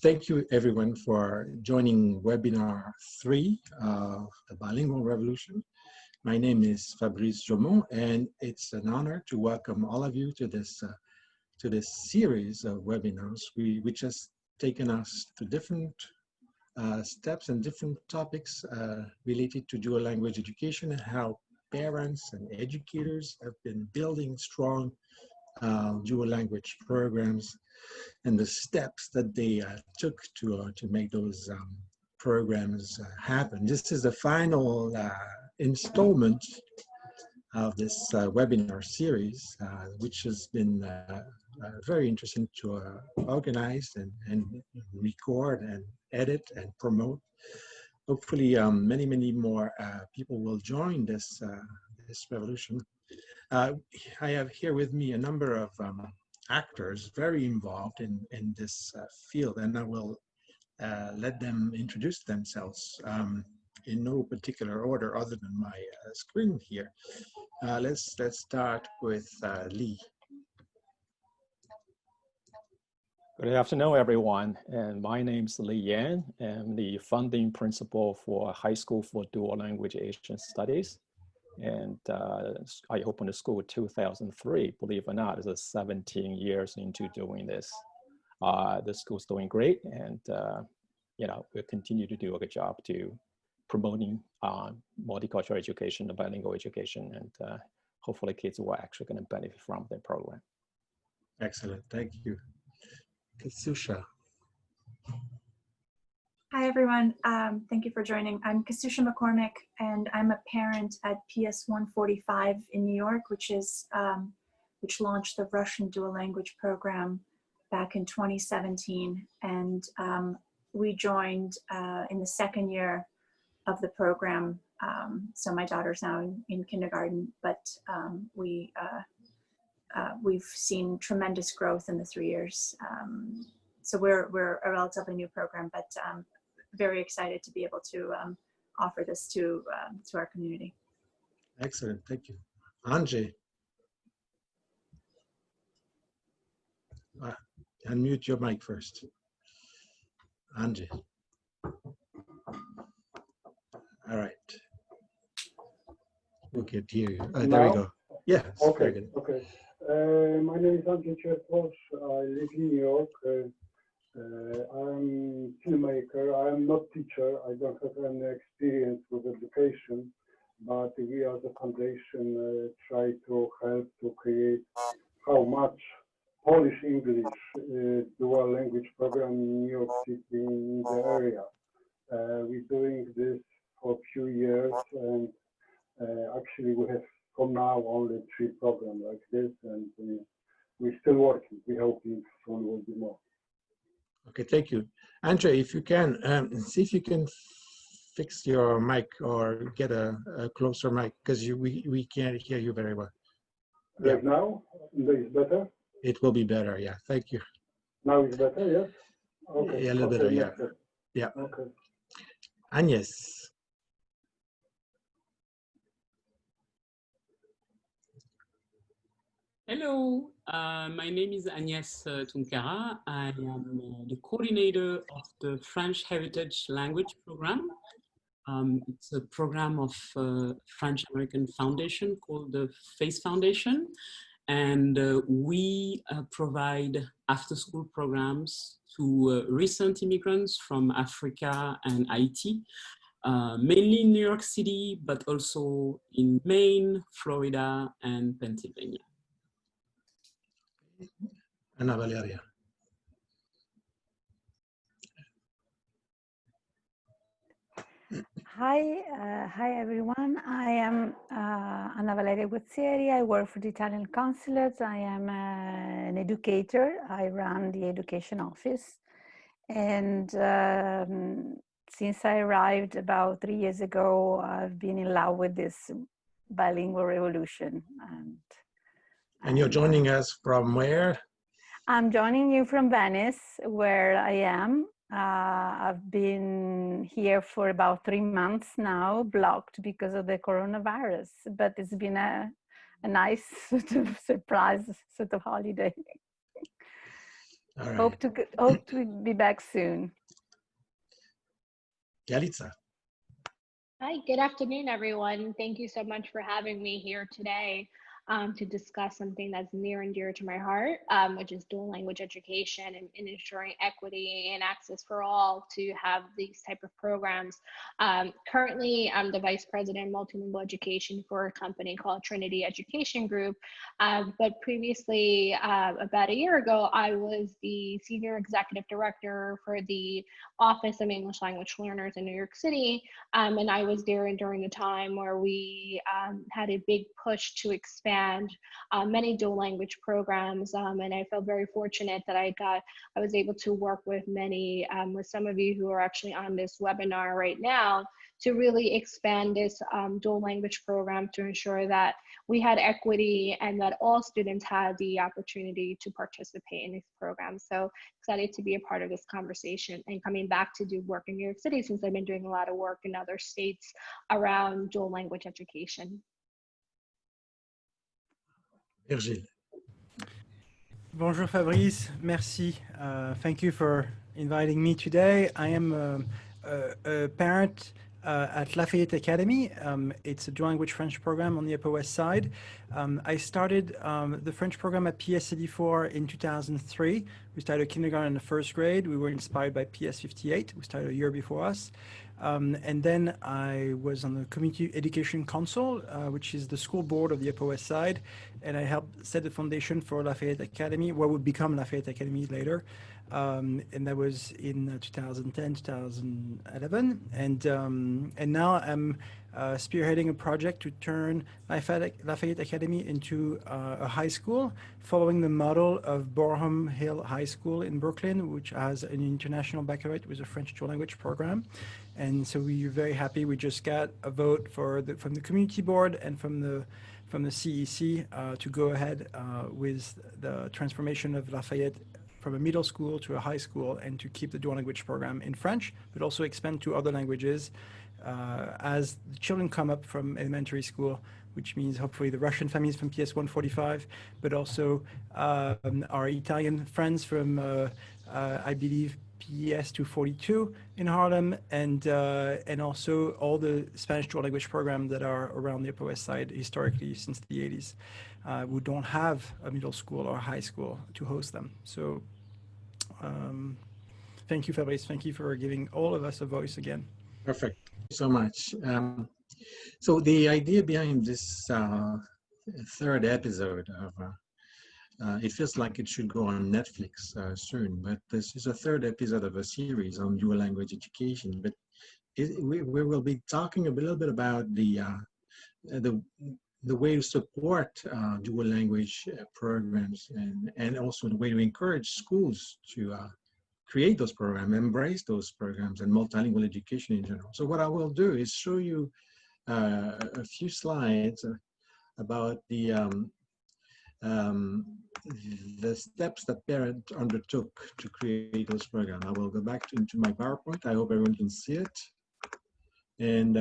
Thank you everyone for joining webinar 3 of the Bilingual Revolution. My name is Fabrice Jaumont, and it's an honor to welcome all of you to this series of webinars, which has taken us to different steps and different topics related to dual language education and how parents and educators have been building strong dual language programs and the steps that they took to make those programs happen. This is the final installment of this webinar series, which has been very interesting to organize and record and edit and promote. Hopefully, many more people will join this revolution. I have here with me a number of actors very involved in this field, and I will let them introduce themselves in no particular order other than my screen here. Let's start with Lee. Good afternoon, everyone. And my name is Lee Yan. I'm the founding principal for High School for Dual Language Asian Studies. And I opened the school in 2003. Believe it or not, it's 17 years into doing this. The school's doing great, and we'll continue to do a good job to promoting multicultural education, bilingual education, and hopefully kids will actually going to benefit from the program. Excellent, thank you. Kasusha. Hi, everyone. Thank you for joining. I'm Kasusha McCormick, and I'm a parent at PS 145 in New York, which launched the Russian dual language program back in 2017. And we joined in the second year of the program. So my daughter's now in kindergarten, but we've seen tremendous growth in the 3 years. So we're a relatively new program, but very excited to be able to offer this to our community. Excellent, thank you. Anjay. Unmute your mic first. Anjay. All right. We can hear you. There we go. Yeah. Okay. Okay. My name is Anjay Chertos. I live in New York. I'm filmmaker. I'm not teacher. I don't have any experience with education, but we as a foundation try to help to create how much Polish-English dual language program in New York City in the area. We're doing this for a few years, and actually we have from now only 3 programs like this, and we're still working. We're hoping soon will be more. Okay, thank you. Andre, if you can, see if you can fix your mic or get a closer mic, because we can't hear you very well. Right now? It's better? It will be better, yeah. Thank you. Now it's better, yes? Okay. Yeah, a little better, yeah. Yeah. Okay. Agnes. Hello, my name is Agnès Tunkara. I am the coordinator of the French Heritage Language Program. It's a program of French-American Foundation called the FACE Foundation. And we provide after-school programs to recent immigrants from Africa and Haiti, mainly in New York City, but also in Maine, Florida, and Pennsylvania. Ana Valeria. Hi everyone. I am Anna Valeria Guazzieri. I work for the Italian Consulate. I am an educator. I run the education office. And since I arrived about 3 years ago, I've been in love with this bilingual revolution. And you're joining us from where? I'm joining you from Venice, where I am. I've been here for about 3 months now, blocked because of the coronavirus, but it's been a nice sort of surprise, sort of holiday. All right. Hope to be back soon. Yalitza. Hi, good afternoon, everyone. Thank you so much for having me here today to discuss something that's near and dear to my heart, which is dual language education and ensuring equity and access for all to have these type of programs. Currently, I'm the Vice President of Multilingual Education for a company called Trinity Education Group. But previously, about a year ago, I was the Senior Executive Director for the Office of English Language Learners in New York City. And I was there during the time where we had a big push to expand many dual language programs. And I felt very fortunate that I was able to work with with some of you who are actually on this webinar right now to really expand this dual language program to ensure that we had equity and that all students had the opportunity to participate in this program. So excited to be a part of this conversation and coming back to do work in New York City since I've been doing a lot of work in other states around dual language education. Virgile. Bonjour Fabrice, merci. Thank you for inviting me today. I am a parent at Lafayette Academy. It's a dual language French program on the Upper West Side. I started the French program at PS 84 in 2003. We started kindergarten in the first grade. We were inspired by PS 58, who started a year before us. And then I was on the Community Education Council, which is the school board of the Upper West Side, and I helped set the foundation for Lafayette Academy, what would become Lafayette Academy later. And that was in 2010, 2011. And now I'm spearheading a project to turn Lafayette Academy into a high school, following the model of Boreham Hill High School in Brooklyn, which has an international baccalaureate with a French dual language program. And so we're very happy. We just got a vote from the community board and from the CEC to go ahead with the transformation of Lafayette from a middle school to a high school, and to keep the dual language program in French, but also expand to other languages as the children come up from elementary school, which means hopefully the Russian families from PS 145, but also our Italian friends from, I believe, PS 242 in Harlem, and also all the Spanish dual language programs that are around the Upper West Side historically since the 80s, who don't have a middle school or high school to host them. So thank you, Fabrice. Thank you for giving all of us a voice again. Perfect. Thank you so much. So the idea behind this third episode of it feels like it should go on Netflix soon, but this is a third episode of a series on dual language education. But we will be talking a little bit about the way to support dual language programs, and also the way to encourage schools to create those programs, embrace those programs, and multilingual education in general. So what I will do is show you a few slides about the steps that parents undertook to create those programs. I will go back into my PowerPoint. I hope everyone can see it. And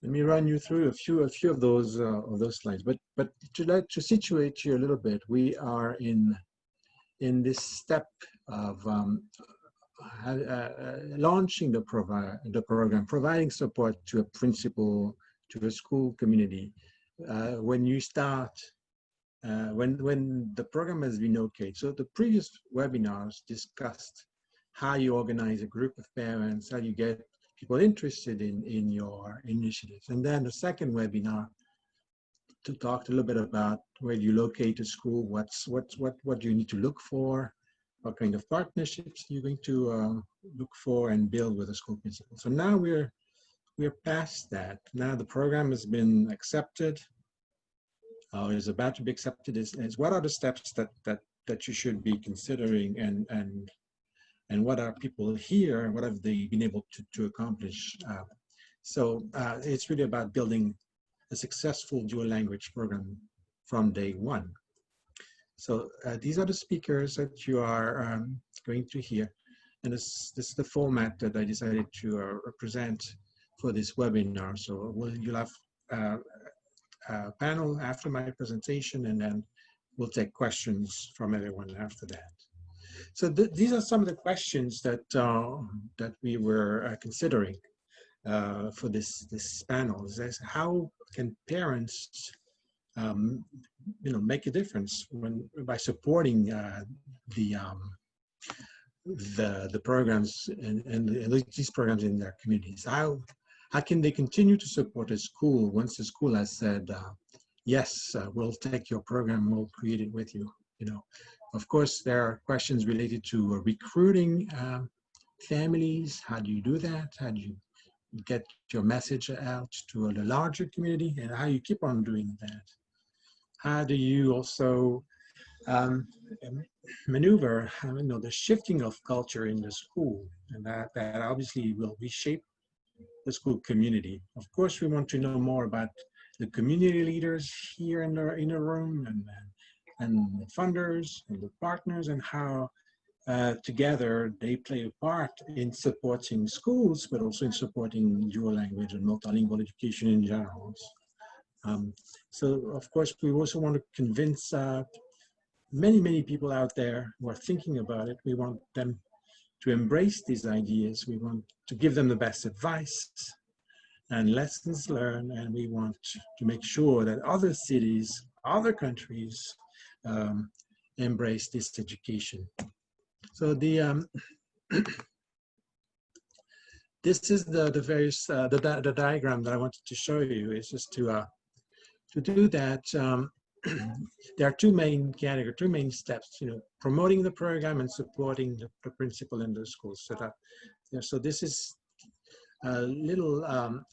let me run you through a few of those slides. But to situate you a little bit, we are in this step of launching the program, providing support to a principal, to a school community. When you start, when the program has been okayed. So the previous webinars discussed how you organize a group of parents, how you get people interested in your initiatives. And then the second webinar to talk a little bit about where you locate a school, what do you need to look for, what kind of partnerships you're going to look for and build with a school principal. So now we're past that. Now the program has been accepted, or is about to be accepted. Is what are the steps that you should be considering, and what are people here, and what have they been able to accomplish? So it's really about building a successful dual language program from day one. So these are the speakers that you are going to hear. And this is the format that I decided to present for this webinar. So you'll have a panel after my presentation, and then we'll take questions from everyone after that. So these are some of the questions that that we were considering for this panel. Is how can parents make a difference by supporting the programs and these programs in their communities? How can they continue to support a school once the school has said, yes, we'll take your program, we'll create it with you? Of course, there are questions related to recruiting families. How do you do that? How do you get your message out to the larger community, and how you keep on doing that? How do you also maneuver the shifting of culture in the school, and that obviously will reshape the school community? Of course, we want to know more about the community leaders here in the room, and the funders and the partners, and how together they play a part in supporting schools, but also in supporting dual language and multilingual education in general. So of course, we also want to convince many people out there who are thinking about it. We want them to embrace these ideas. We want to give them the best advice and lessons learned, and we want to make sure that other cities, other countries embrace this education. So the this is the various the diagram that I wanted to show you. Is just to do that. There are two main categories, two main steps. Promoting the program and supporting the principal in the school. So this is little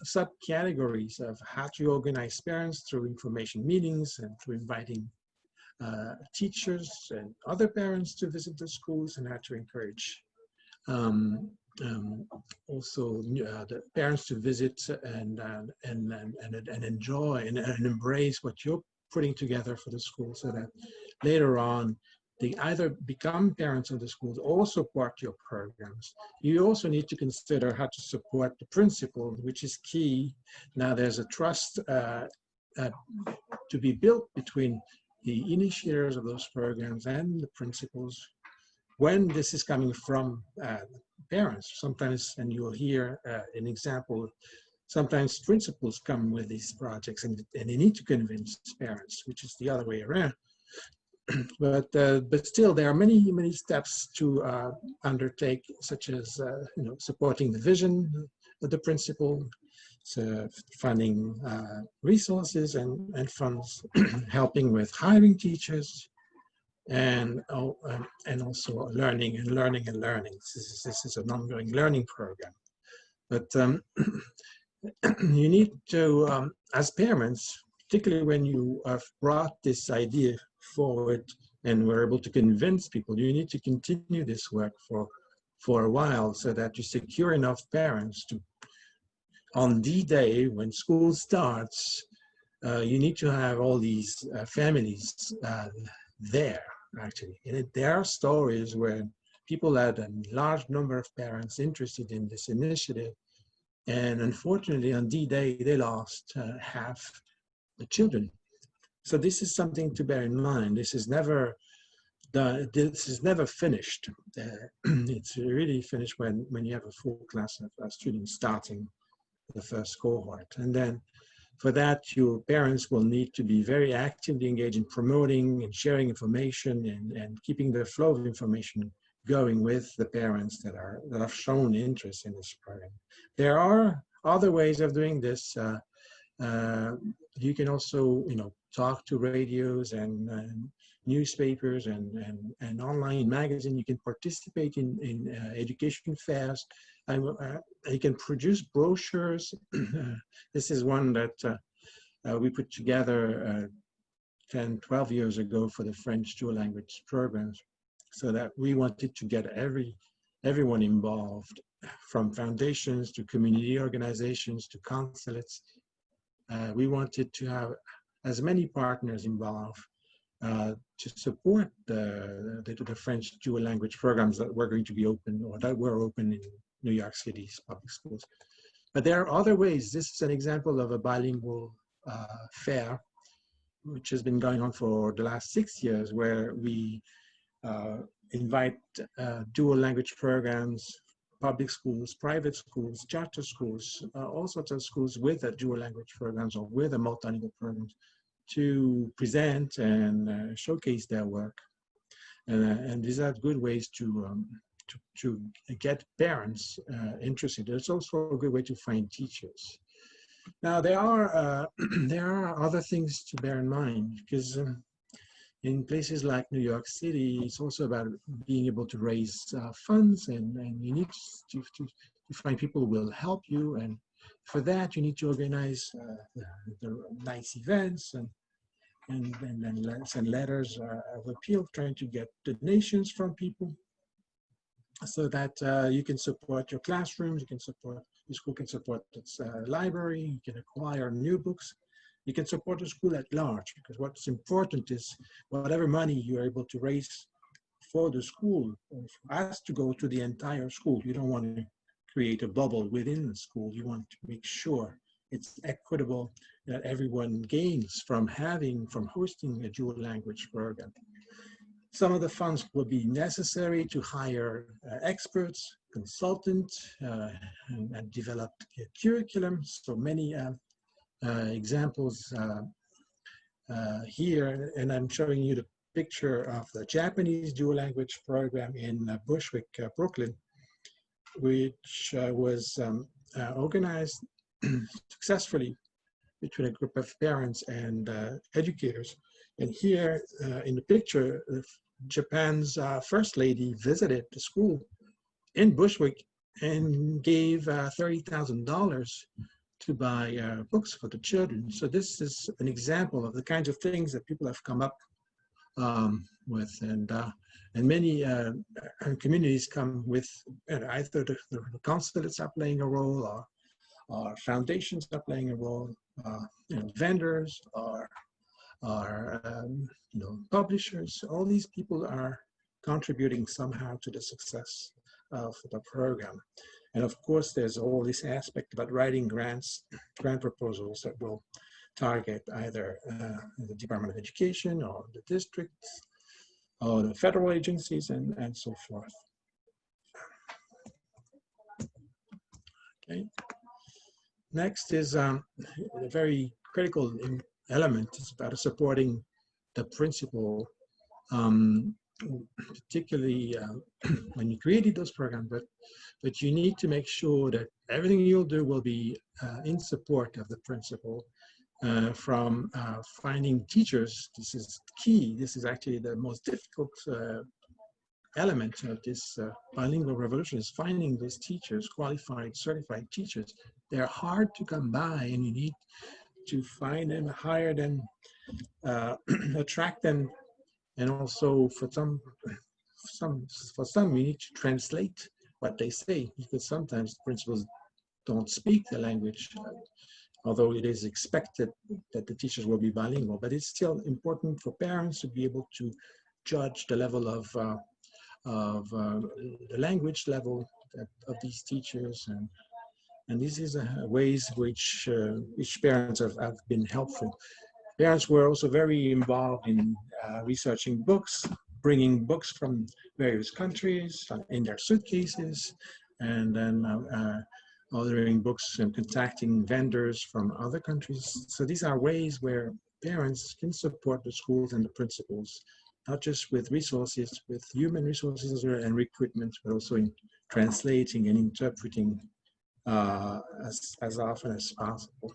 subcategories of how to organize parents through information meetings and through inviting teachers and other parents to visit the schools, and how to encourage also the parents to visit and enjoy and embrace what you're putting together for the school, so that later on they either become parents of the schools or support your programs. You also need to consider how to support the principal, which is key. Now there's a trust to be built between the initiators of those programs and the principals when this is coming from parents. Sometimes, and you'll hear an example, sometimes principals come with these projects and they need to convince parents, which is the other way around. But still, there are many steps to undertake, such as supporting the vision of the principal, so finding resources and funds, helping with hiring teachers, and also learning. This is an ongoing learning program. But you need to, as parents, particularly when you have brought this idea forward and were able to convince people, you need to continue this work for a while, so that you secure enough parents to, on the day when school starts, you need to have all these families there, actually. And there are stories where people had a large number of parents interested in this initiative, and unfortunately on D-Day they lost half the children. So this is something to bear in mind. This is never done. This is never finished. It's really finished when you have a full class of students starting the first cohort. And then for that, your parents will need to be very actively engaged in promoting and sharing information and keeping the flow of information going with the parents that have shown interest in this program. There are other ways of doing this. You can also, talk to radios and newspapers and online magazines. You can participate in education fairs. You can produce brochures. This is one that we put together 10, 12 years ago for the French dual language programs, so that we wanted to get everyone involved, from foundations to community organizations to consulates. We wanted to have as many partners involved to support the French dual language programs that were going to be open, or that were open in New York City's public schools. But there are other ways. This is an example of a bilingual fair which has been going on for the last 6 years, where we invite dual language programs, public schools, private schools, charter schools, all sorts of schools with a dual language programs or with a multilingual programs to present and showcase their work. And these are good ways to get parents interested. It's also a good way to find teachers. Now there are other things to bear in mind, because in places like New York City, it's also about being able to raise funds, and you need to find people who will help you. And for that, you need to organize the nice events and send letters of appeal, trying to get donations from people so that you can support your classrooms, your school can support its library, you can acquire new books, you can support the school at large, because what's important is whatever money you're able to raise for the school has to go to the entire school. You don't want to create a bubble within the school. You want to make sure it's equitable, that everyone gains from hosting a dual language program. Some of the funds will be necessary to hire experts, consultants, and develop a curriculum. So many examples here, and I'm showing you the picture of the Japanese dual language program in Bushwick, Brooklyn, which was organized successfully between a group of parents and educators. And here in the picture, Japan's First Lady visited the school in Bushwick and gave $30,000 to buy books for the children. So this is an example of the kinds of things that people have come up with, and many communities come with either the consulates are playing a role, or foundations are playing a role, vendors, or publishers. All these people are contributing somehow to the success of the program. And of course, there's all this aspect about writing grant proposals that will target either the Department of Education or the districts or the federal agencies and so forth. Okay. Next is a very critical element. It's about supporting the principal, particularly when you created those programs, but you need to make sure that everything you'll do will be in support of the principal, from finding teachers. This is key. This is actually the most difficult element of this bilingual revolution, is finding those teachers, qualified, certified teachers. They're hard to come by, and you need to find them, hire them, attract them, and also for some you need to translate what they say, because sometimes principals don't speak the language, although it is expected that the teachers will be bilingual. But it's still important for parents to be able to judge the level of the language level of these teachers, and this is ways which parents have been helpful. Parents were also very involved in researching books, bringing books from various countries in their suitcases, and then ordering books and contacting vendors from other countries. So these are ways where parents can support the schools and the principals, not just with resources, with human resources and recruitment, but also in translating and interpreting as often as possible.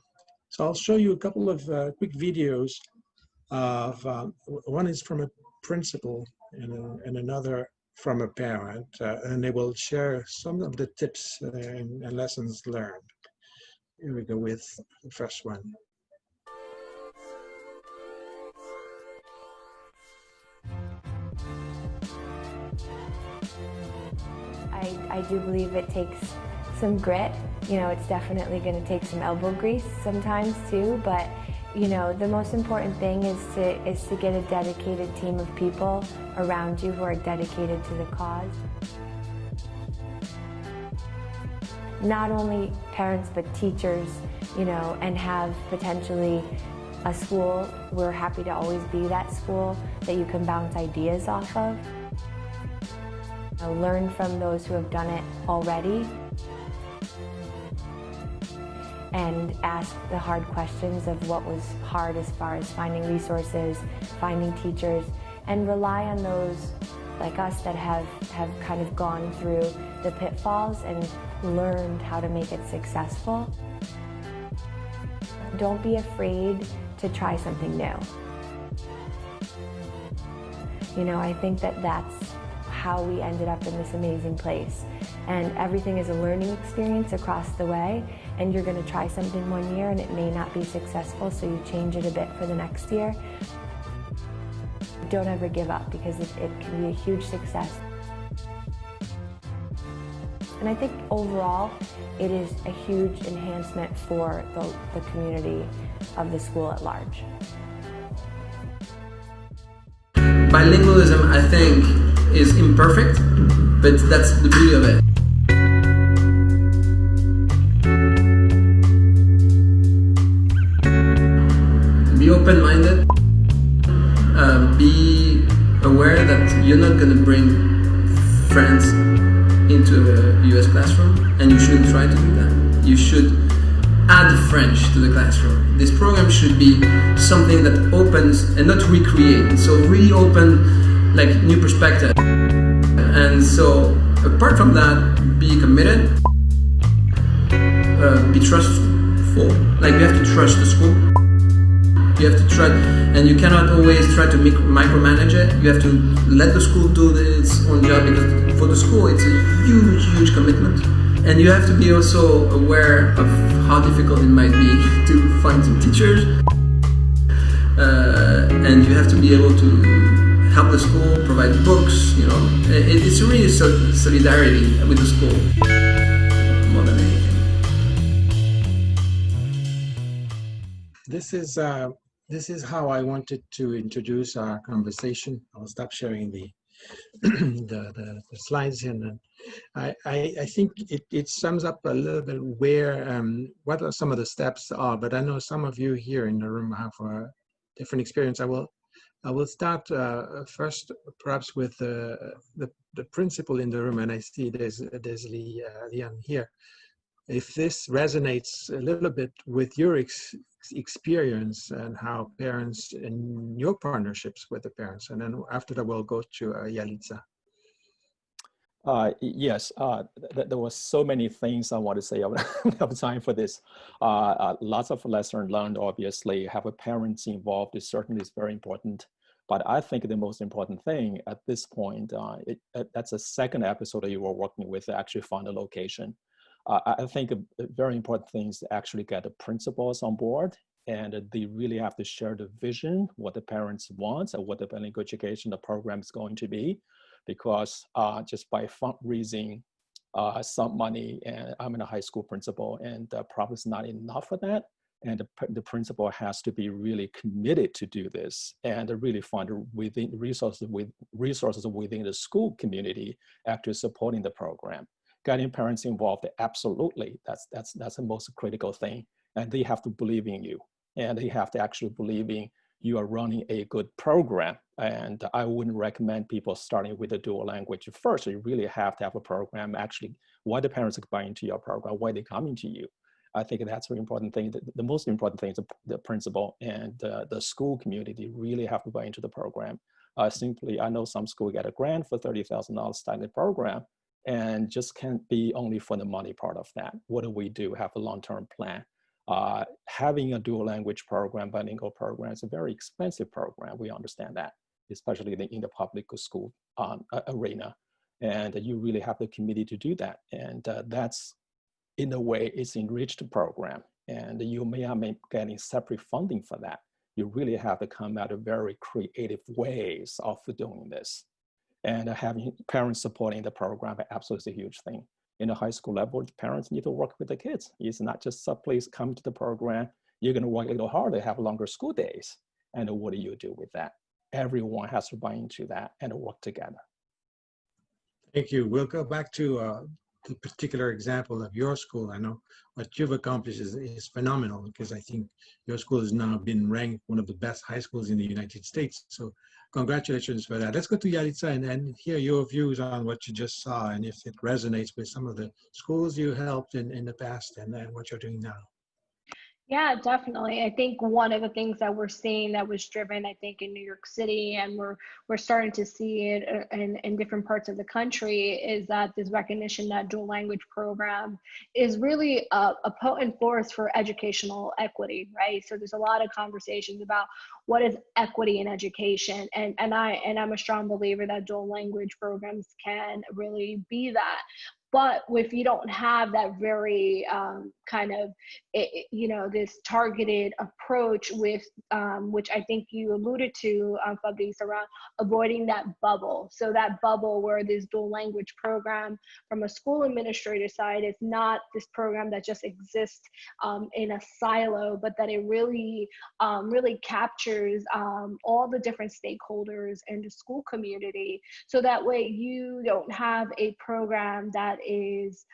So I'll show you a couple of quick videos of, one is from a principal and another from a parent, and they will share some of the tips and lessons learned. Here we go with the first one. I do believe it takes some grit. You know, it's definitely going to take some elbow grease sometimes too, but you know, the most important thing is to get a dedicated team of people around you who are dedicated to the cause. Not only parents, but teachers, you know, and have potentially a school, we're happy to always be that school that you can bounce ideas off of. Learn from those who have done it already and ask the hard questions of what was hard as far as finding resources, finding teachers, and rely on those like us that have kind of gone through the pitfalls and learned how to make it successful. Don't be afraid to try something new. You know, I think that that's how we ended up in this amazing place. And everything is a learning experience across the way, and you're going to try something one year and it may not be successful, so you change it a bit for the next year. Don't ever give up, because it can be a huge success. And I think overall, it is a huge enhancement for the community of the school at large. Bilingualism, I think, is imperfect, but that's the beauty of it. Be open-minded. Be aware that you're not going to bring friends into a US classroom, and you shouldn't try to do that. You should add French to the classroom. This program should be something that opens and not recreate. So really open, like, new perspective. And so apart from that, be committed, be trustful. Like, you have to trust the school. You have to try, and you cannot always try to micromanage it. You have to let the school do its own job, because for the school it's a huge, huge commitment. And you have to be also aware of how difficult it might be to find some teachers. And you have to be able to help the school, provide books, you know. It's really solidarity with the school, more than anything. This is how I wanted to introduce our conversation. I'll stop sharing the the slides, and I think it sums up a little bit where what are some of the steps are. But I know some of you here in the room have a different experience. I will start first, perhaps with the principal in the room, and I see there's Lian here. If this resonates a little bit with your experience and how parents and your partnerships with the parents, and then after that we'll go to Yalitza. Yes, there were so many things I want to say. I don't have time for this. Lots of lessons learned, obviously. Have a parents involved is certainly very important. But I think the most important thing at this point, that's the second episode that you were working with, actually find a location. I think a very important thing is to actually get the principals on board, and they really have to share the vision, what the parents want, and what the bilingual education, the program is going to be. Because just by fundraising some money, and I'm a high school principal, and probably is not enough for that. And the principal has to be really committed to do this, and really find resources within the school community actually supporting the program. Getting parents involved, absolutely, that's the most critical thing. And they have to believe in you, and they have to actually believe in you are running a good program. And I wouldn't recommend people starting with a dual language first. You really have to have a program, actually, why the parents are buying into your program, why they're coming to you. I think that's an important thing. The most important thing is the principal and the school community really have to buy into the program. Simply, I know some school get a grant for $30,000 starting the program, and just can't be only for the money part of that. What do we do? Have a long-term plan. Having a dual language program, bilingual program, is a very expensive program. We understand that, especially in the public school arena. And you really have the committee to do that. And that's, in a way, it's enriched program. And you may not be getting separate funding for that. You really have to come out of very creative ways of doing this. And having parents supporting the program is absolutely a huge thing. In the high school level, parents need to work with the kids. It's not just please come to the program. You're going to work a little harder, have longer school days. And what do you do with that? Everyone has to buy into that and work together. Thank you. We'll go back to the particular example of your school. I know what you've accomplished is phenomenal, because I think your school has now been ranked one of the best high schools in the United States. So congratulations for that. Let's go to Yalitza and hear your views on what you just saw, and if it resonates with some of the schools you helped in the past and what you're doing now. Yeah, definitely. I think one of the things that we're seeing that was driven, I think, in New York City, and we're starting to see it in different parts of the country, is that this recognition that dual language program is really a potent force for educational equity, right? So there's a lot of conversations about what is equity in education, and I'm a strong believer that dual language programs can really be that. But if you don't have that very kind of, this targeted approach with, which I think you alluded to, Fabrice, around avoiding that bubble. So that bubble where this dual language program from a school administrator side is not this program that just exists in a silo, but that it really, really captures all the different stakeholders in the school community. So that way you don't have a program that is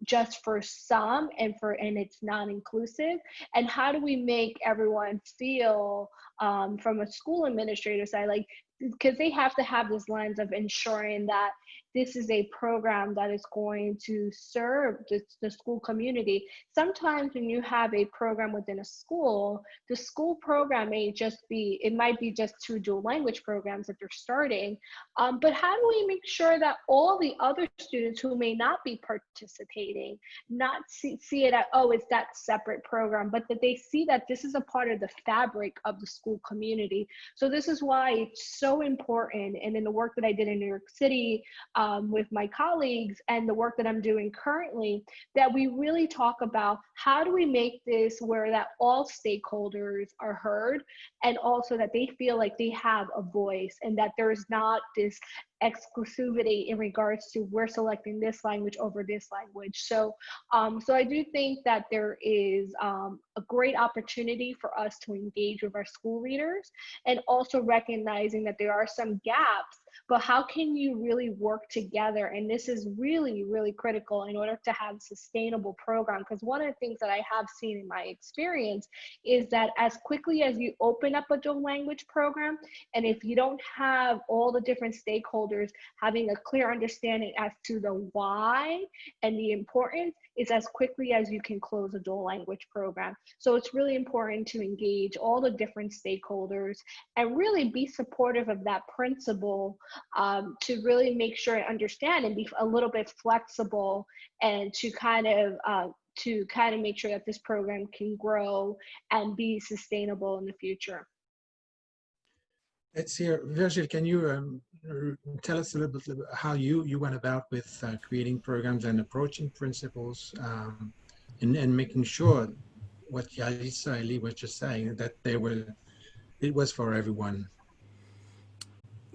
just for some and it's non-inclusive. And how do we make everyone feel from a school administrator side, like, because they have to have this lens of ensuring that this is a program that is going to serve the school community. Sometimes when you have a program within a school, the school program may just be, it might be just 2 dual language programs that they're starting. But how do we make sure that all the other students who may not be participating, not see it as, oh, it's that separate program, but that they see that this is a part of the fabric of the school community. So this is why it's so important. And in the work that I did in New York City, with my colleagues, and the work that I'm doing currently, that we really talk about how do we make this where that all stakeholders are heard, and also that they feel like they have a voice, and that there's not this exclusivity in regards to we're selecting this language over this language. So I do think that there is a great opportunity for us to engage with our school leaders, and also recognizing that there are some gaps, but how can you really work together? And this is really, really critical in order to have a sustainable program. Because one of the things that I have seen in my experience is that as quickly as you open up a dual language program, and if you don't have all the different stakeholders having a clear understanding as to the why and the importance, is as quickly as you can close a dual language program. So it's really important to engage all the different stakeholders and really be supportive of that principle, to really make sure and understand and be a little bit flexible, and to kind of make sure that this program can grow and be sustainable in the future. Let's hear, Virgil, can you tell us a little bit about how you went about with creating programs and approaching principals, and making sure what Yalitza Ali was just saying, that it was for everyone?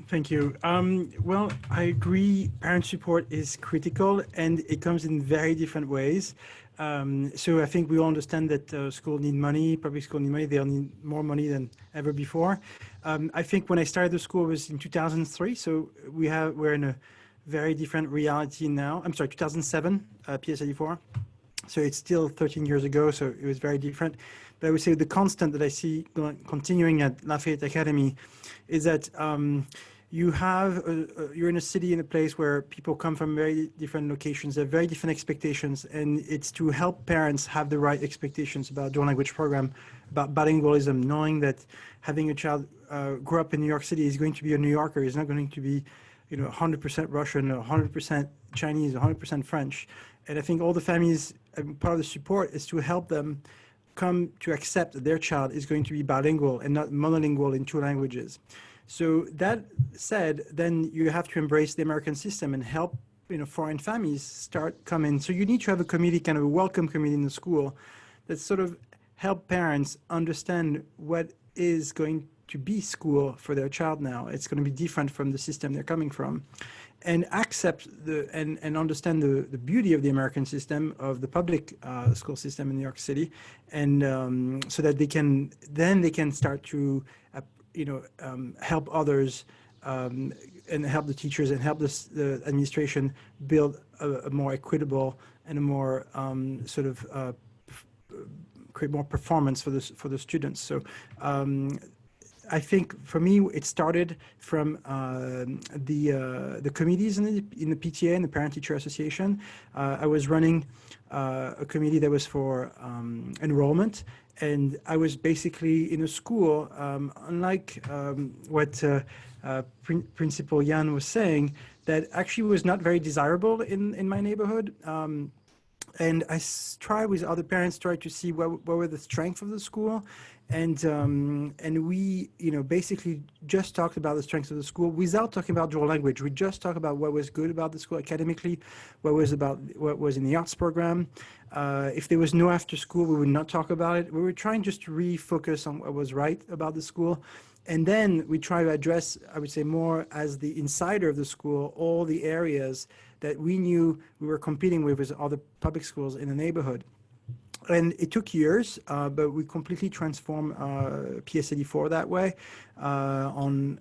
Thank you. Well, I agree, parent support is critical, and it comes in very different ways. So I think we all understand that schools need money, public schools need money, they'll need more money than ever before. I think when I started the school was in 2003, so we're in a very different reality now. I'm sorry, 2007, PS84. So it's still 13 years ago, so it was very different. But I would say the constant that I see continuing at Lafayette Academy is that you're in a city, in a place where people come from very different locations, they have very different expectations, and it's to help parents have the right expectations about dual language program, about bilingualism, knowing that having a child grow up in New York City is going to be a New Yorker, is not going to be 100% Russian, or 100% Chinese, 100% French. And I think all the families, part of the support is to help them come to accept that their child is going to be bilingual and not monolingual in 2 languages. So that said, then you have to embrace the American system and help foreign families start coming. So you need to have a committee, kind of a welcome committee in the school, that sort of help parents understand what is going to be school for their child now. It's going to be different from the system they're coming from, and accept and understand the beauty of the American system, of the public school system in New York City, and so that they can start to help others and help the teachers and help the administration build a more equitable and a more create more performance for the students. So I think for me, it started from the committees in the PTA and the Parent Teacher Association. I was running a committee that was for enrollment, and I was basically in a school, unlike what Principal Jan was saying, that actually was not very desirable in my neighborhood. And I tried with other parents, tried to see what were the strengths of the school. And we, basically just talked about the strengths of the school without talking about dual language. We just talked about what was good about the school academically, what was in the arts program. If there was no after school, we would not talk about it. We were trying just to refocus on what was right about the school. And then we try to address, I would say, more as the insider of the school, all the areas that we knew we were competing with other public schools in the neighborhood. And it took years, but we completely transformed PS84 that way. And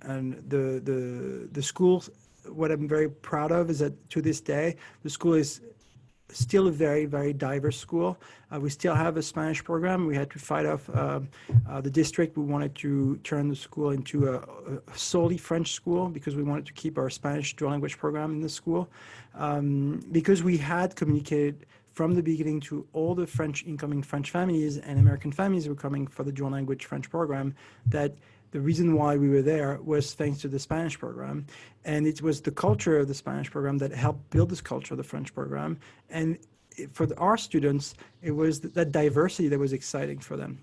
the school, what I'm very proud of is that to this day, the school is still a very, very diverse school. We still have a Spanish program. We had to fight off the district. We wanted to turn the school into a solely French school because we wanted to keep our Spanish dual language program in the school. Because we had communicated from the beginning to all the incoming French families and American families who were coming for the dual language French program, that the reason why we were there was thanks to the Spanish program. And it was the culture of the Spanish program that helped build this culture of the French program. And for our students, it was that diversity that was exciting for them.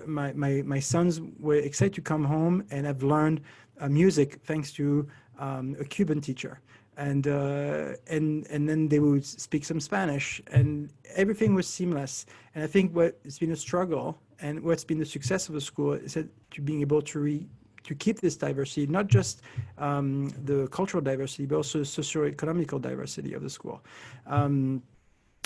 My sons were excited to come home and have learned music thanks to a Cuban teacher. And then they would speak some Spanish, and everything was seamless. And I think what's been a struggle and what's been the success of the school is that to being able to keep this diversity, not just the cultural diversity, but also socio-economical diversity of the school.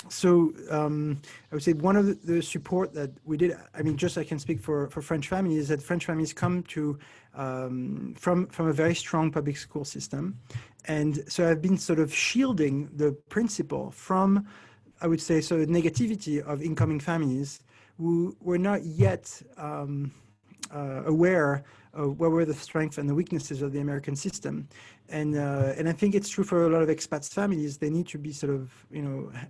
So I would say one of the support that we did, I can speak for French families, is that French families come to from a very strong public school system. And so I've been sort of shielding the principal from, I would say, sort of negativity of incoming families who were not yet aware of what were the strengths and the weaknesses of the American system. And I think it's true for a lot of expats families. They need to be sort of,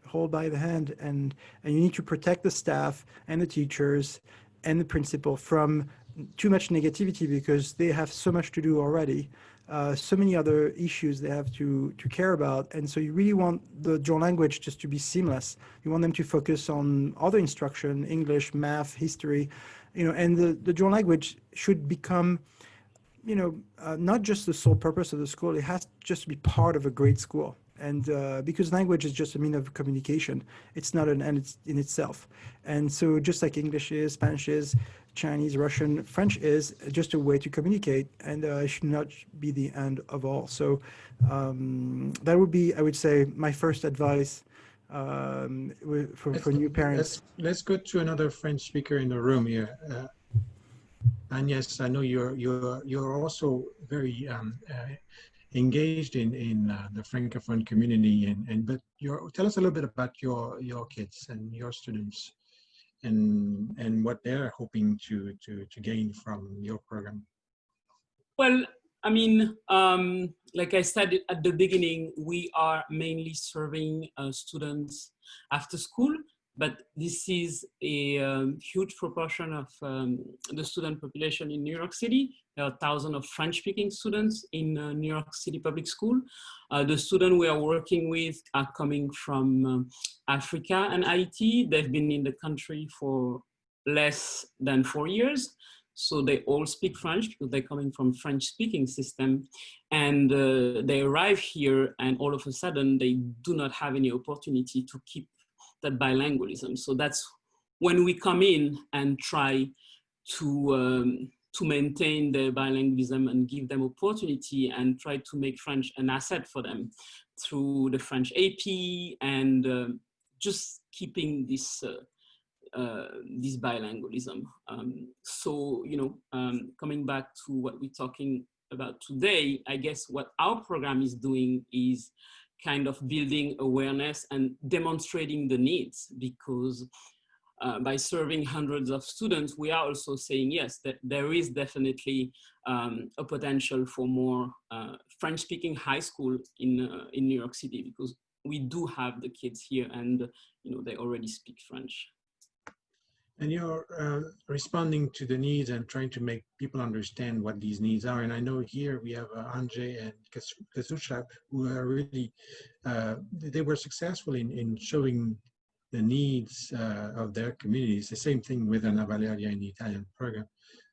hold by the hand, and you need to protect the staff and the teachers and the principal from too much negativity because they have so much to do already. So many other issues they have to care about. And so you really want the dual language just to be seamless. You want them to focus on other instruction, English, math, history, and the dual language should become, not just the sole purpose of the school. It has just to be part of a great school. And because language is just a means of communication, it's not an end in itself. And so just like English is, Spanish is, Chinese, Russian, French is just a way to communicate, and it should not be the end of all. So that would be, I would say, my first advice for new parents. Let's go to another French speaker in the room here. Agnes, I know you're also very engaged in the Francophone community, but tell us a little bit about your kids and your students and what they're hoping to gain from your program. Well, like I said at the beginning, we are mainly serving students after school, but this is a huge proportion of the student population in New York City. There are thousands of French-speaking students in New York City public school. The students we are working with are coming from Africa and Haiti. They've been in the country for less than 4 years. So they all speak French because they're coming from French-speaking system. And they arrive here and all of a sudden they do not have any opportunity to keep that bilingualism. So that's when we come in and try to maintain the bilingualism and give them opportunity and try to make French an asset for them through the French AP and just keeping this this bilingualism. So, you know, coming back to what we're talking about today, I guess what our program is doing is kind of building awareness and demonstrating the needs, because by serving hundreds of students, we are also saying, yes, that there is definitely a potential for more French-speaking high school in New York City, because we do have the kids here and, you know, they already speak French. And you're responding to the needs and trying to make people understand what these needs are. And I know here we have Anje and Kasusha, who are really, they were successful in showing the needs of their communities. The same thing with Anna Valeria in the Italian program.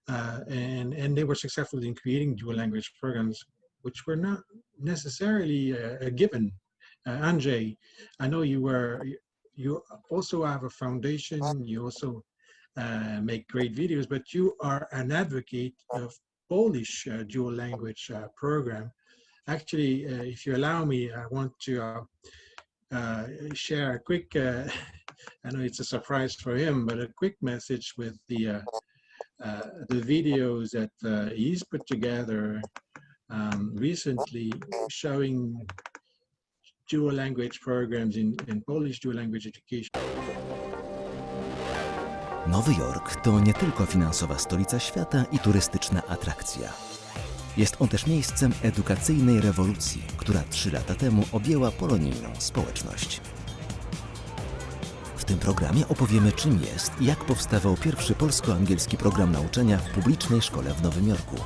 And they were successful in creating dual language programs, which were not necessarily a given. Anje, I know you also have a foundation, you also make great videos, but you are an advocate of Polish dual language program. Actually, if you allow me, I want to share a quick, I know it's a surprise for him, but a quick message with the videos that he's put together recently showing dual language programs in Polish dual language education. Nowy Jork to nie tylko finansowa stolica świata i turystyczna atrakcja. Jest on też miejscem edukacyjnej rewolucji, która 3 lata temu objęła polonijną społeczność. W tym programie opowiemy, czym jest i jak powstawał pierwszy polsko-angielski program nauczania w publicznej szkole w Nowym Jorku.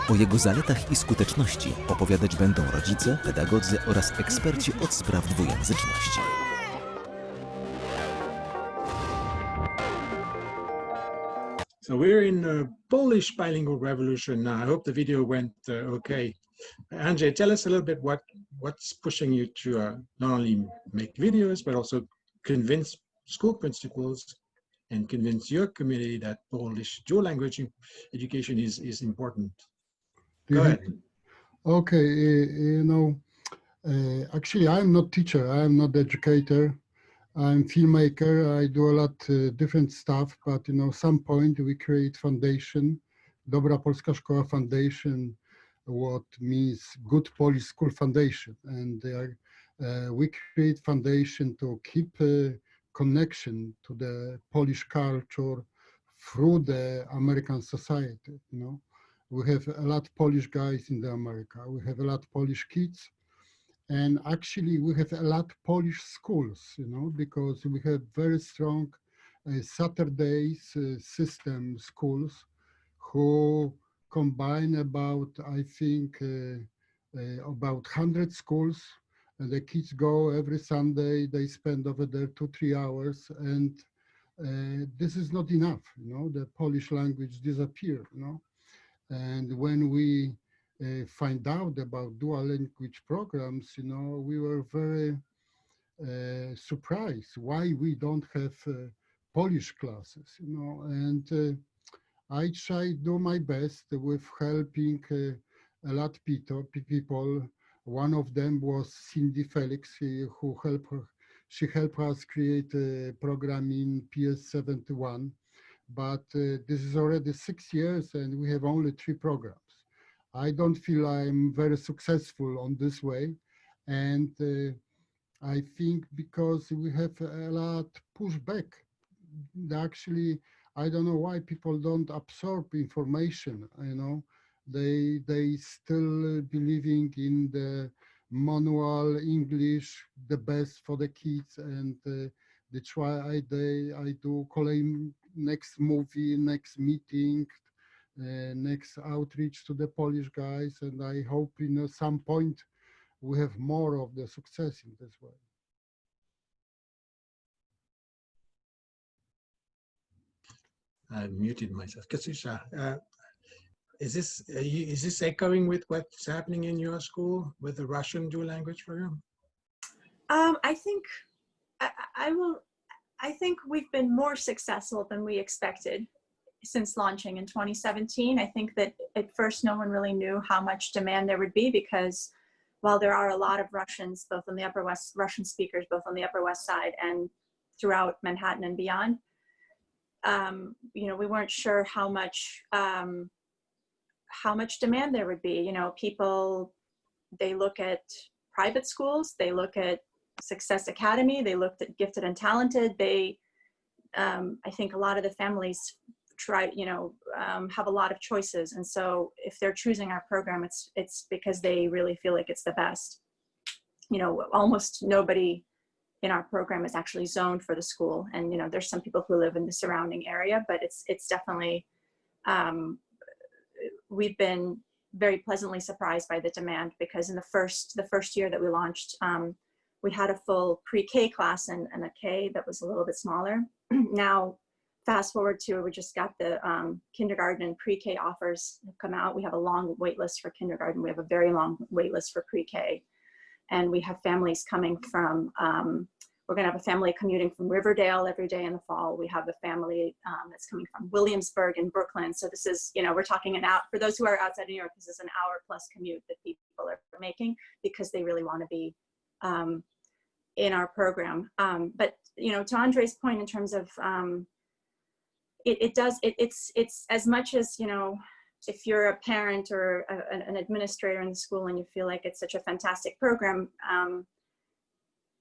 O jego zaletach i skuteczności opowiadać będą rodzice, pedagodzy oraz eksperci od spraw dwujęzyczności. So we're in a Polish bilingual revolution now. I hope the video went okay. Andrzej, tell us a little bit what's pushing you to not only make videos, but also convince school principals and convince your community that Polish dual language education is important. Go ahead. Okay, you know, actually I'm not teacher, I'm not educator. I'm filmmaker, I do a lot different stuff, but you know, some point we create foundation, Dobra Polska Szkoła Foundation, what means Good Polish School Foundation. And we create foundation to keep connection to the Polish culture through the American society, you know. We have a lot of Polish guys in the America, we have a lot of Polish kids. And actually, we have a lot of Polish schools, you know, because we have very strong Saturdays system schools who combine about, I think, about 100 schools. And the kids go every Sunday, they spend over there 2-3 hours. And this is not enough, you know, the Polish language disappeared, you know. And when we find out about dual language programs, you know, we were very surprised why we don't have Polish classes, you know, and I try to do my best with helping a lot of people. One of them was Cindy Felix, who she helped us create a program in PS71, but this is already 6 years and we have only 3 programs. I don't feel I'm very successful on this way. And I think because we have a lot pushback, actually, I don't know why people don't absorb information, you know. They still believing in the manual English, the best for the kids, and they try, I do calling next movie, next meeting, next outreach to the Polish guys, and I hope in some point we have more of the success in this way. I muted myself. Kasusha, is this echoing with what's happening in your school with the Russian dual language program? I think I think we've been more successful than we expected since launching in 2017. I think that at first no one really knew how much demand there would be, because while there are a lot of Russians, both on the Upper West, Russian speakers, both on the Upper West Side and throughout Manhattan and beyond. You know, we weren't sure how much demand there would be. You know, people, they look at private schools, they look at Success Academy, they looked at Gifted and Talented. They, I think a lot of the families try, you know, have a lot of choices. And so if they're choosing our program, it's because they really feel like it's the best. You know, almost nobody in our program is actually zoned for the school. And, you know, there's some people who live in the surrounding area, but it's definitely, we've been very pleasantly surprised by the demand, because in the first year that we launched, we had a full pre-K class and a K that was a little bit smaller. Now, fast forward to, we just got the kindergarten and pre-K offers have come out. We have a long wait list for kindergarten. We have a very long wait list for pre-K. And we have families coming from, we're gonna have a family commuting from Riverdale every day in the fall. We have a family that's coming from Williamsburg and Brooklyn. So this is, you know, we're talking an hour, for those who are outside New York, this is an hour-plus commute that people are making because they really wanna be in our program. But, you know, to Andre's point in terms of, it's as much as, you know, if you're a parent or an administrator in the school and you feel like it's such a fantastic program,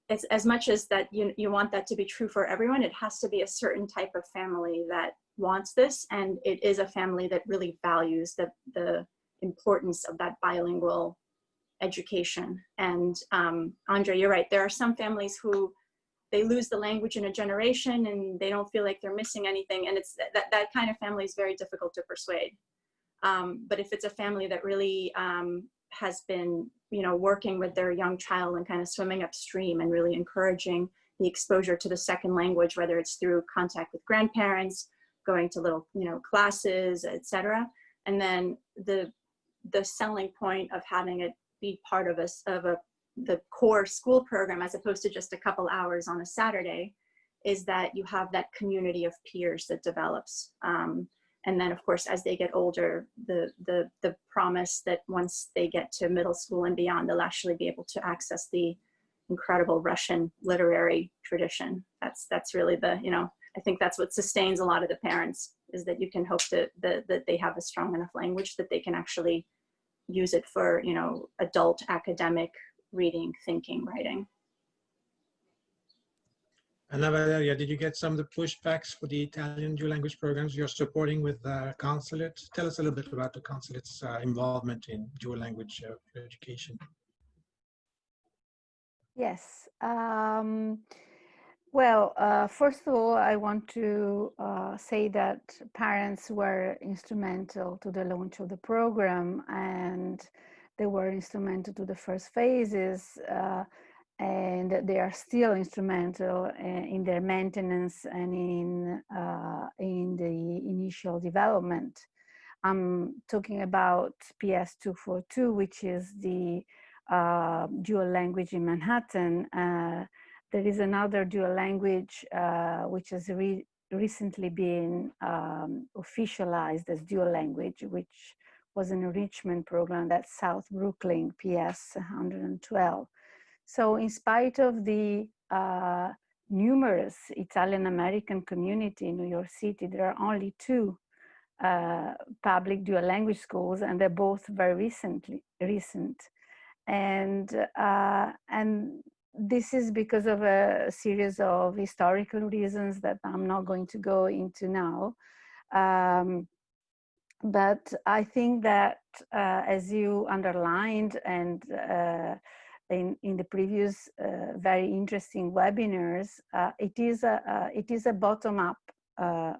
it's as much as that you want that to be true for everyone, it has to be a certain type of family that wants this. And it is a family that really values the importance of that bilingual education. And Andre, you're right. There are some families who they lose the language in a generation and they don't feel like they're missing anything. And it's that kind of family is very difficult to persuade. But if it's a family that really has been, you know, working with their young child and kind of swimming upstream and really encouraging the exposure to the second language, whether it's through contact with grandparents, going to little, you know, classes, etc. And then the selling point of having it be part of the core school program, as opposed to just a couple hours on a Saturday, is that you have that community of peers that develops. And then, of course, as they get older, the promise that once they get to middle school and beyond, they'll actually be able to access the incredible Russian literary tradition. That's really the, you know, I think that's what sustains a lot of the parents, is that you can hope that they have a strong enough language that they can actually use it for, you know, adult academic reading, thinking, writing. And Valeria, did you get some of the pushbacks for the Italian dual language programs you're supporting with Consulate? Tell us a little bit about the Consulate's involvement in dual language education. Yes. Well, first of all, I want to say that parents were instrumental to the launch of the program, and they were instrumental to the first phases. And they are still instrumental in their maintenance and in the initial development. I'm talking about PS242, which is the dual language in Manhattan. There is another dual language which has recently been officialized as dual language, which was an enrichment program, that's South Brooklyn, PS 112. So in spite of the numerous Italian-American community in New York City, there are only 2 public dual language schools, and they're both very recent. And this is because of a series of historical reasons that I'm not going to go into now. But I think that as you underlined and in the previous very interesting webinars, it is a bottom-up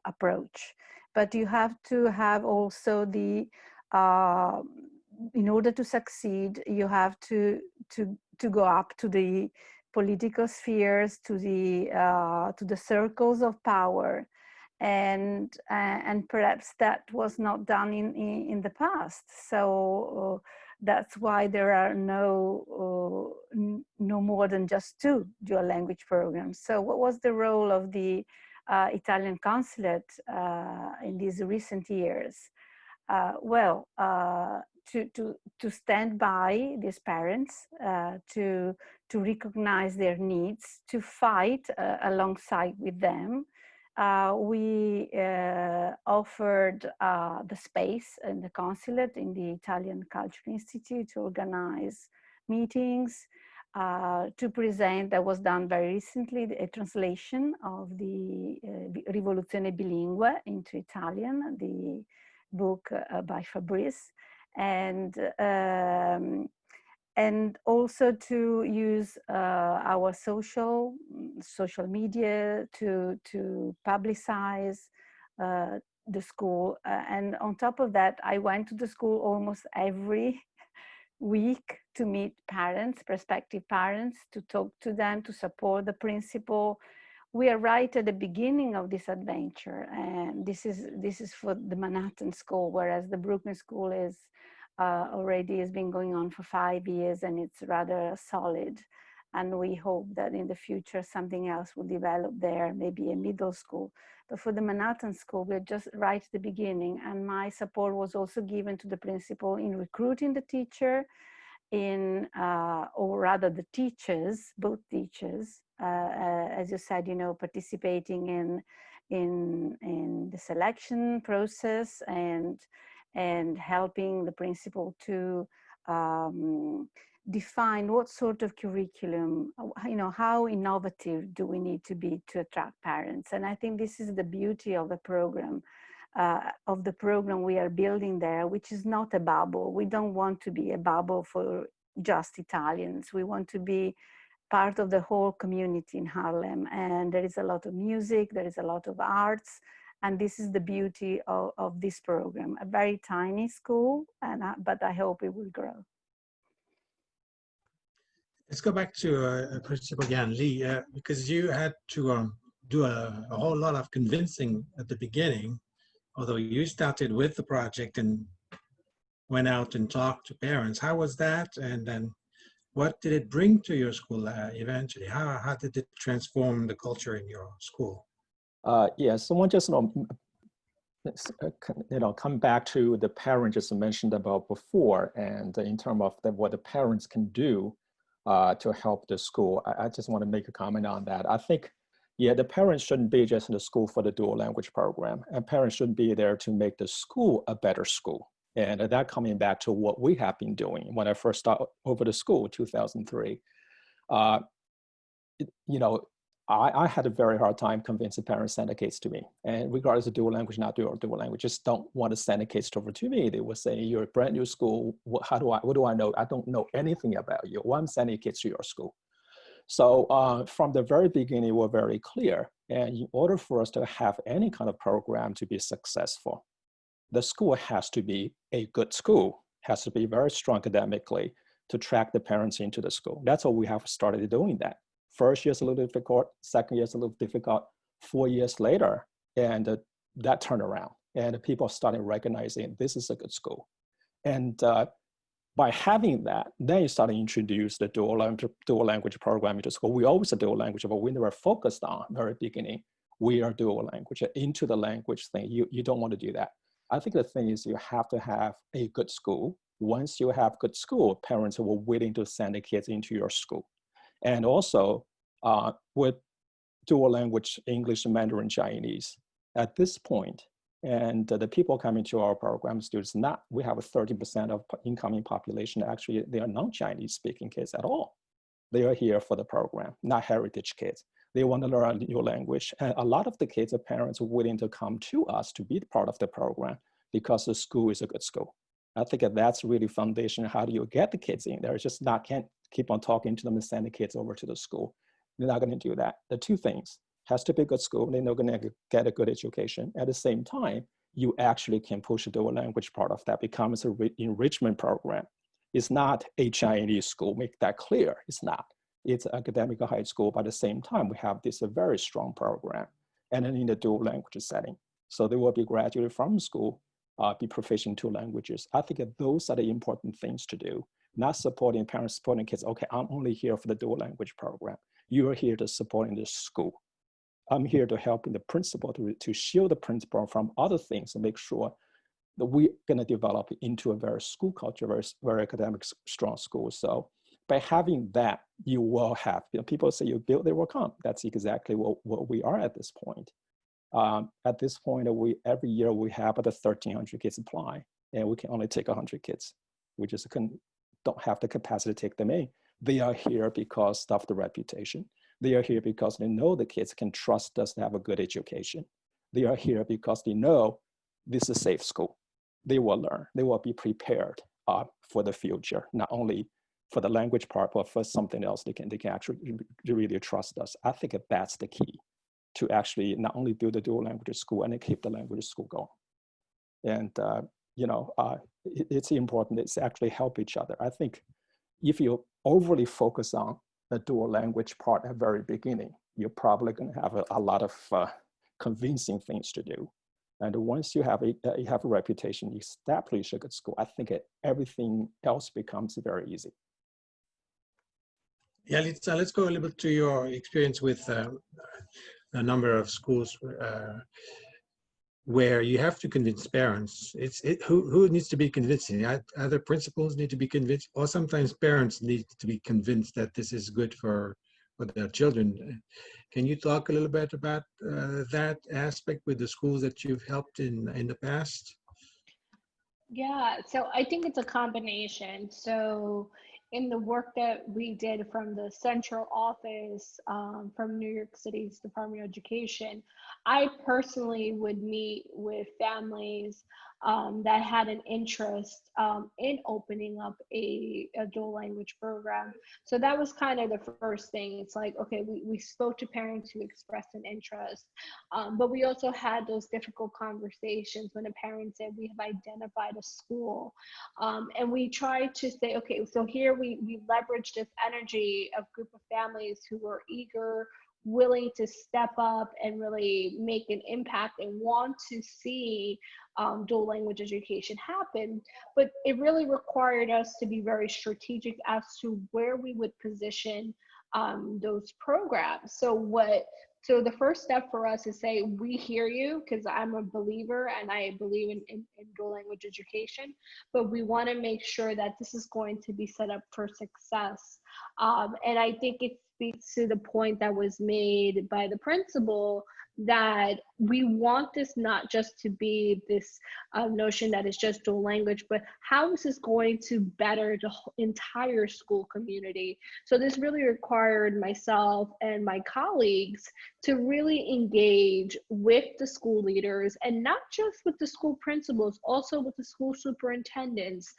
approach, but you have to have also the in order to succeed, you have to go up to the political spheres, to the circles of power, and perhaps that was not done in the past. So that's why there are no more than just 2 dual language programs. So what was the role of the Italian Consulate in these recent years? to stand by these parents, to recognize their needs, to fight alongside with them. We offered the space in the consulate in the Italian Culture Institute to organize meetings, to present, that was done very recently, a translation of the Rivoluzione Bilingue into Italian, the book by Fabrice, and also to use our social media to publicize the school. And on top of that, I went to the school almost every week to meet parents, prospective parents, to talk to them, to support the principal. We are right at the beginning of this adventure, and this is for the Manhattan School, whereas the Brooklyn School is already has been going on for 5 years, and it's rather solid. And we hope that in the future something else will develop there, maybe a middle school. But for the Manhattan School, we're just right at the beginning, and my support was also given to the principal in recruiting the teacher, or rather the teachers, both teachers, as you said, participating in the selection process and helping the principal to define what sort of curriculum, how innovative do we need to be to attract parents. And I think this is the beauty of the program we are building there, which is not a bubble. We don't want to be a bubble for just Italians. We want to be part of the whole community in Harlem. And there is a lot of music, there is a lot of arts, and this is the beauty of this program. A very tiny school, but I hope it will grow. Let's go back to Principal Yan Lee, because you had to do a whole lot of convincing at the beginning, although you started with the project and went out and talked to parents. How was that? And then what did it bring to your school eventually? How did it transform the culture in your school? Yeah, someone just come back to the parent just mentioned about before, and in terms of what the parents can do to help the school. I just want to make a comment on that. I think, yeah, the parents shouldn't be just in the school for the dual language program, and parents shouldn't be there to make the school a better school. And that coming back to what we have been doing when I first started over the school, 2003, I had a very hard time convincing parents to send the kids to me. And regardless of dual language, not dual language, just don't want to send the kids over to me. They would say, you're a brand new school. What do I know? I don't know anything about you. Why I'm sending kids to your school? So from the very beginning, we're very clear. And in order for us to have any kind of program to be successful, the school has to be a good school, has to be very strong academically to attract the parents into the school. That's how we have started doing that. First year's a little difficult, second year's a little difficult, 4 years later, and that turned around. And people started recognizing this is a good school. And by having that, then you start to introduce the dual language program into school. We always a dual language, but we never focused on very beginning. We are dual language into the language thing. You don't want to do that. I think the thing is you have to have a good school. Once you have good school, parents are willing to send the kids into your school. And also with dual language, English, Mandarin, Chinese, at this point, and the people coming to our program, students, we have a 30% of incoming population. Actually, they are non-Chinese speaking kids at all. They are here for the program, not heritage kids. They want to learn a new language. And a lot of the kids, the parents are willing to come to us to be part of the program because the school is a good school. I think that's really foundation. How do you get the kids in there? It's just can't keep on talking to them and send the kids over to the school. They're not going to do that. The two things, has to be a good school. They're not going to get a good education. At the same time, you actually can push the dual language part of that becomes an enrichment program. It's not a Chinese school, make that clear. It's not. It's an academic high school, but at the same time, we have this a very strong program and then in the dual language setting. So they will be graduated from school, be proficient in 2 languages. I think that those are the important things to do, not supporting parents, supporting kids. Okay, I'm only here for the dual language program. You are here to support in the school. I'm here to help in the principal to shield the principal from other things and make sure that we're going to develop into a very school culture, very academic, strong school. So by having that, you will have, people say you build, they will come. That's exactly what we are at this point. At this point, every year we have about 1,300 kids apply, and we can only take 100 kids. We just don't have the capacity to take them in. They are here because of the reputation. They are here because they know the kids can trust us to have a good education. They are here because they know this is a safe school. They will learn. They will be prepared for the future, not only for the language part, but for something else. They can actually really trust us. I think that's the key to actually not only build a dual language school and keep the language school going. And it's important. It's actually help each other. I think if you overly focus on the dual language part at the very beginning, you're probably going to have a lot of convincing things to do. And once you have a reputation, you establish a good school, I think everything else becomes very easy. Yeah, let's go a little bit to your experience with a number of schools where you have to convince parents. Who needs to be convincing? Either principals need to be convinced, or sometimes parents need to be convinced that this is good for their children. Can you talk a little bit about that aspect with the schools that you've helped in the past? Yeah, so I think it's a combination. So in the work that we did from the central office, from New York City's Department of Education, I personally would meet with families that had an interest in opening up a dual language program. So that was kind of the first thing. It's like, okay, we spoke to parents who expressed an interest, but we also had those difficult conversations when a parent said, we have identified a school. And we tried to say, okay, so here we leveraged this energy of group of families who were eager, willing to step up and really make an impact and want to see dual language education happen. But it really required us to be very strategic as to where we would position those programs. So the first step for us is say, we hear you, because I'm a believer and I believe in dual language education, but we want to make sure that this is going to be set up for success. And I think it speaks to the point that was made by the principal, that we want this not just to be this notion that it's just dual language, but how is this going to better the entire school community? So this really required myself and my colleagues to really engage with the school leaders, and not just with the school principals, also with the school superintendents,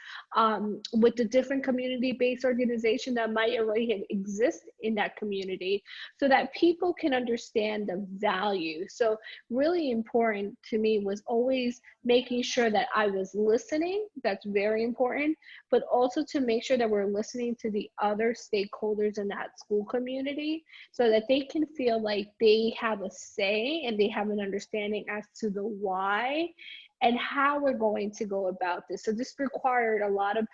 with the different community-based organizations that might already exist in that community, so that people can understand the value. So really important to me was always making sure that I was listening. That's very important, but also to make sure that we're listening to the other stakeholders in that school community, so that they can feel like they have a say and they have an understanding as to the why and how we're going to go about this. So this required a lot of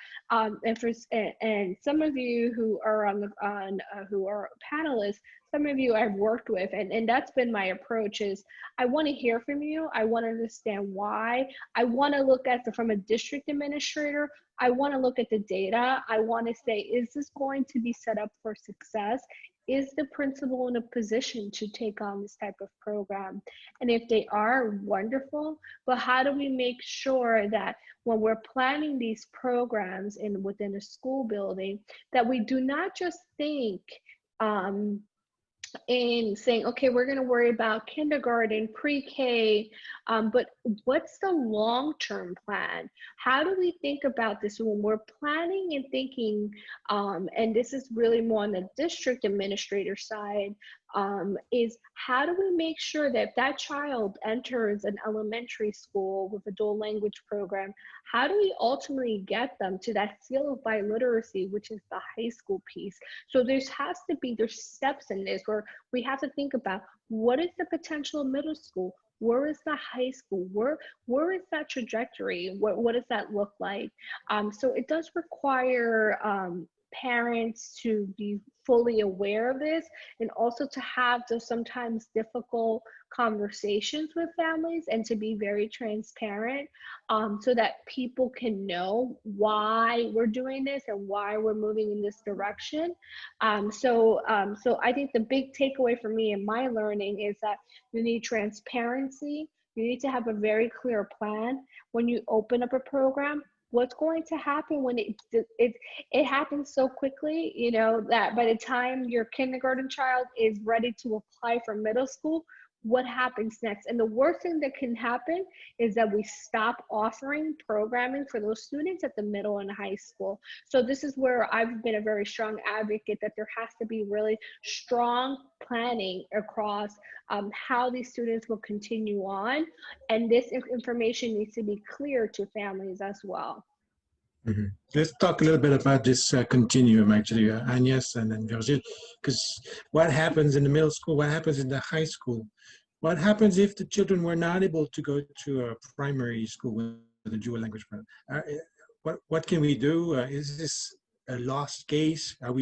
emphasis, and some of you who are who are panelists, some of you I've worked with, and that's been my approach, is I want to hear from you. I want to understand why. I want to look at from a district administrator, I want to look at the data. I want to say, is this going to be set up for success? Is the principal in a position to take on this type of program? And if they are, wonderful, but how do we make sure that when we're planning these programs within a school building, that we do not just think in saying, okay, we're going to worry about kindergarten, pre-K, but what's the long-term plan? How do we think about this when we're planning and thinking, and this is really more on the district administrator side, is how do we make sure that if that child enters an elementary school with a dual language program, how do we ultimately get them to that seal of biliteracy, which is the high school piece? So there's steps in this where we have to think about, what is the potential of middle school? Where is the high school? Where is that trajectory? What does that look like? So it does require parents to be fully aware of this, and also to have those sometimes difficult conversations with families and to be very transparent, so that people can know why we're doing this and why we're moving in this direction. So I think the big takeaway for me and my learning is that you need transparency. You need to have a very clear plan when you open up a program. What's going to happen when it happens so quickly, you know, that by the time your kindergarten child is ready to apply for middle school, what happens next? And the worst thing that can happen is that we stop offering programming for those students at the middle and high school. So this is where I've been a very strong advocate that there has to be really strong planning across how these students will continue on. And this information needs to be clear to families as well. Mm-hmm. Let's talk a little bit about this continuum, actually, Agnes and then Virgile, because what happens in the middle school, what happens in the high school, what happens if the children were not able to go to a primary school with a dual language program? What can we do? Is this a lost case? Have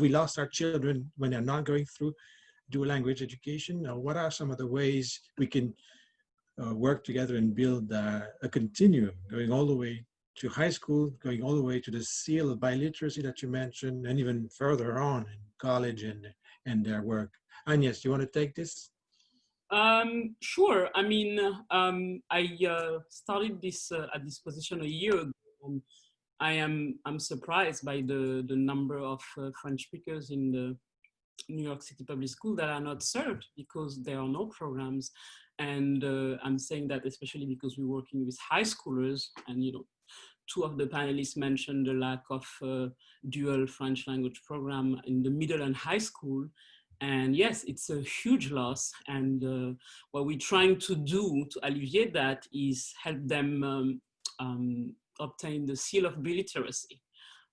we lost our children when they're not going through dual language education? Or what are some of the ways we can work together and build a continuum going all the way to high school, going all the way to the seal of biliteracy that you mentioned, and even further on in college and their work? Agnes, do you want to take this? Sure. I mean, I started this at this position a year ago. And I'm surprised by the number of French speakers in the New York City public school that are not served because there are no programs. And I'm saying that especially because we're working with high schoolers, and you know, two of the panelists mentioned the lack of dual French language program in the middle and high school. And yes, it's a huge loss. And what we're trying to do to alleviate that is help them obtain the seal of biliteracy,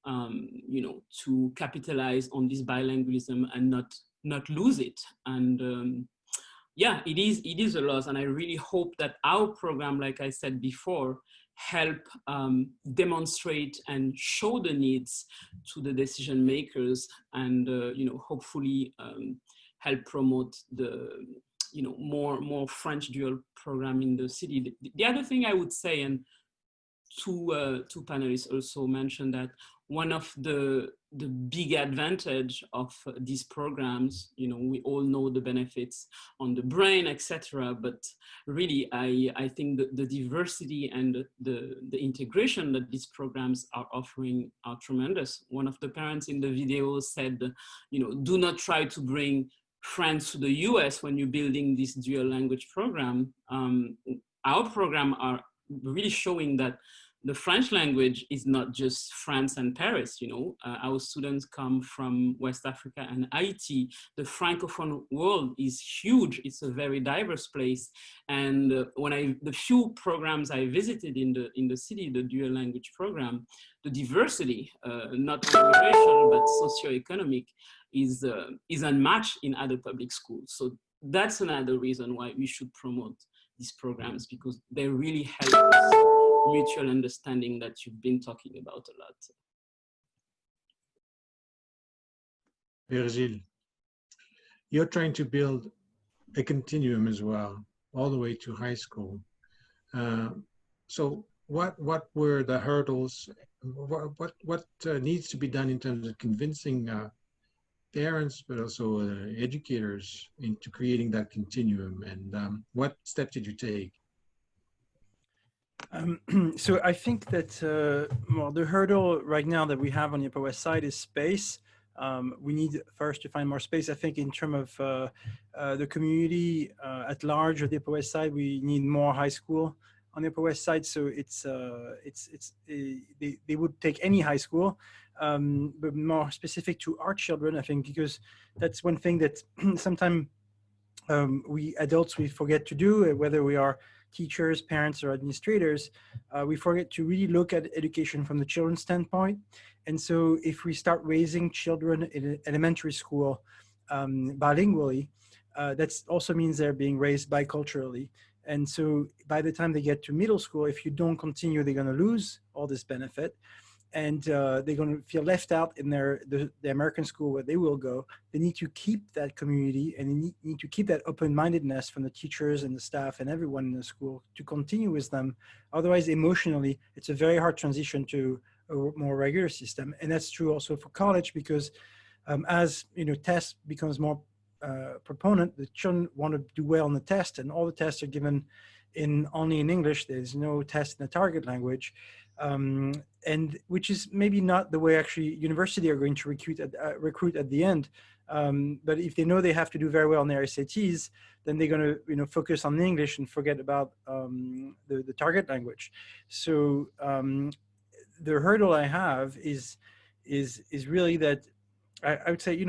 you know, to capitalize on this bilingualism and not lose it. And yeah, it is a loss. And I really hope that our program, like I said before, help demonstrate and show the needs to the decision makers, and you know, hopefully help promote the, you know, more French dual program in the city. The other thing I would say, and two panelists also mentioned that one of the big advantage of these programs, you know, we all know the benefits on the brain, etc. But really, I think that the diversity and the integration that these programs are offering are tremendous. One of the parents in the video said, you know, do not try to bring France to the US when you're building this dual language program. Our program are really showing that the French language is not just France and Paris, you know. Our students come from West Africa and Haiti. The Francophone world is huge. It's a very diverse place. And the few programs I visited in the city, the dual language program, the diversity, not only racial, but socioeconomic, is unmatched in other public schools. So that's another reason why we should promote these programs, because they really help us mutual understanding that you've been talking about a lot. Virgile, you're trying to build a continuum as well, all the way to high school. So what were the hurdles? What needs to be done in terms of convincing parents, but also educators into creating that continuum? And what steps did you take? So I think that well, the hurdle right now that we have on the Upper West Side is space. We need first to find more space. I think in terms of the community at large of the Upper West Side, we need more high school on the Upper West Side. So they would take any high school, but more specific to our children, I think, because that's one thing that sometimes we adults, we forget to do, whether we are teachers, parents, or administrators. We forget to really look at education from the children's standpoint. And so if we start raising children in elementary school bilingually, that also means they're being raised biculturally. And so by the time they get to middle school, if you don't continue, they're going to lose all this benefit. and they're going to feel left out in the American school where they will go. They need to keep that community, and they need to keep that open-mindedness from the teachers and the staff and everyone in the school to continue with them. Otherwise, emotionally, it's a very hard transition to a more regular system. And that's true also for college, because as tests becomes more proponent, the children want to do well on the test, and all the tests are given only in English. There's no test in the target language, and which is maybe not the way actually university are going to recruit at the end. But if they know they have to do very well on their SATs, then they're going to focus on English and forget about the target language. So the hurdle I have is really that I would say in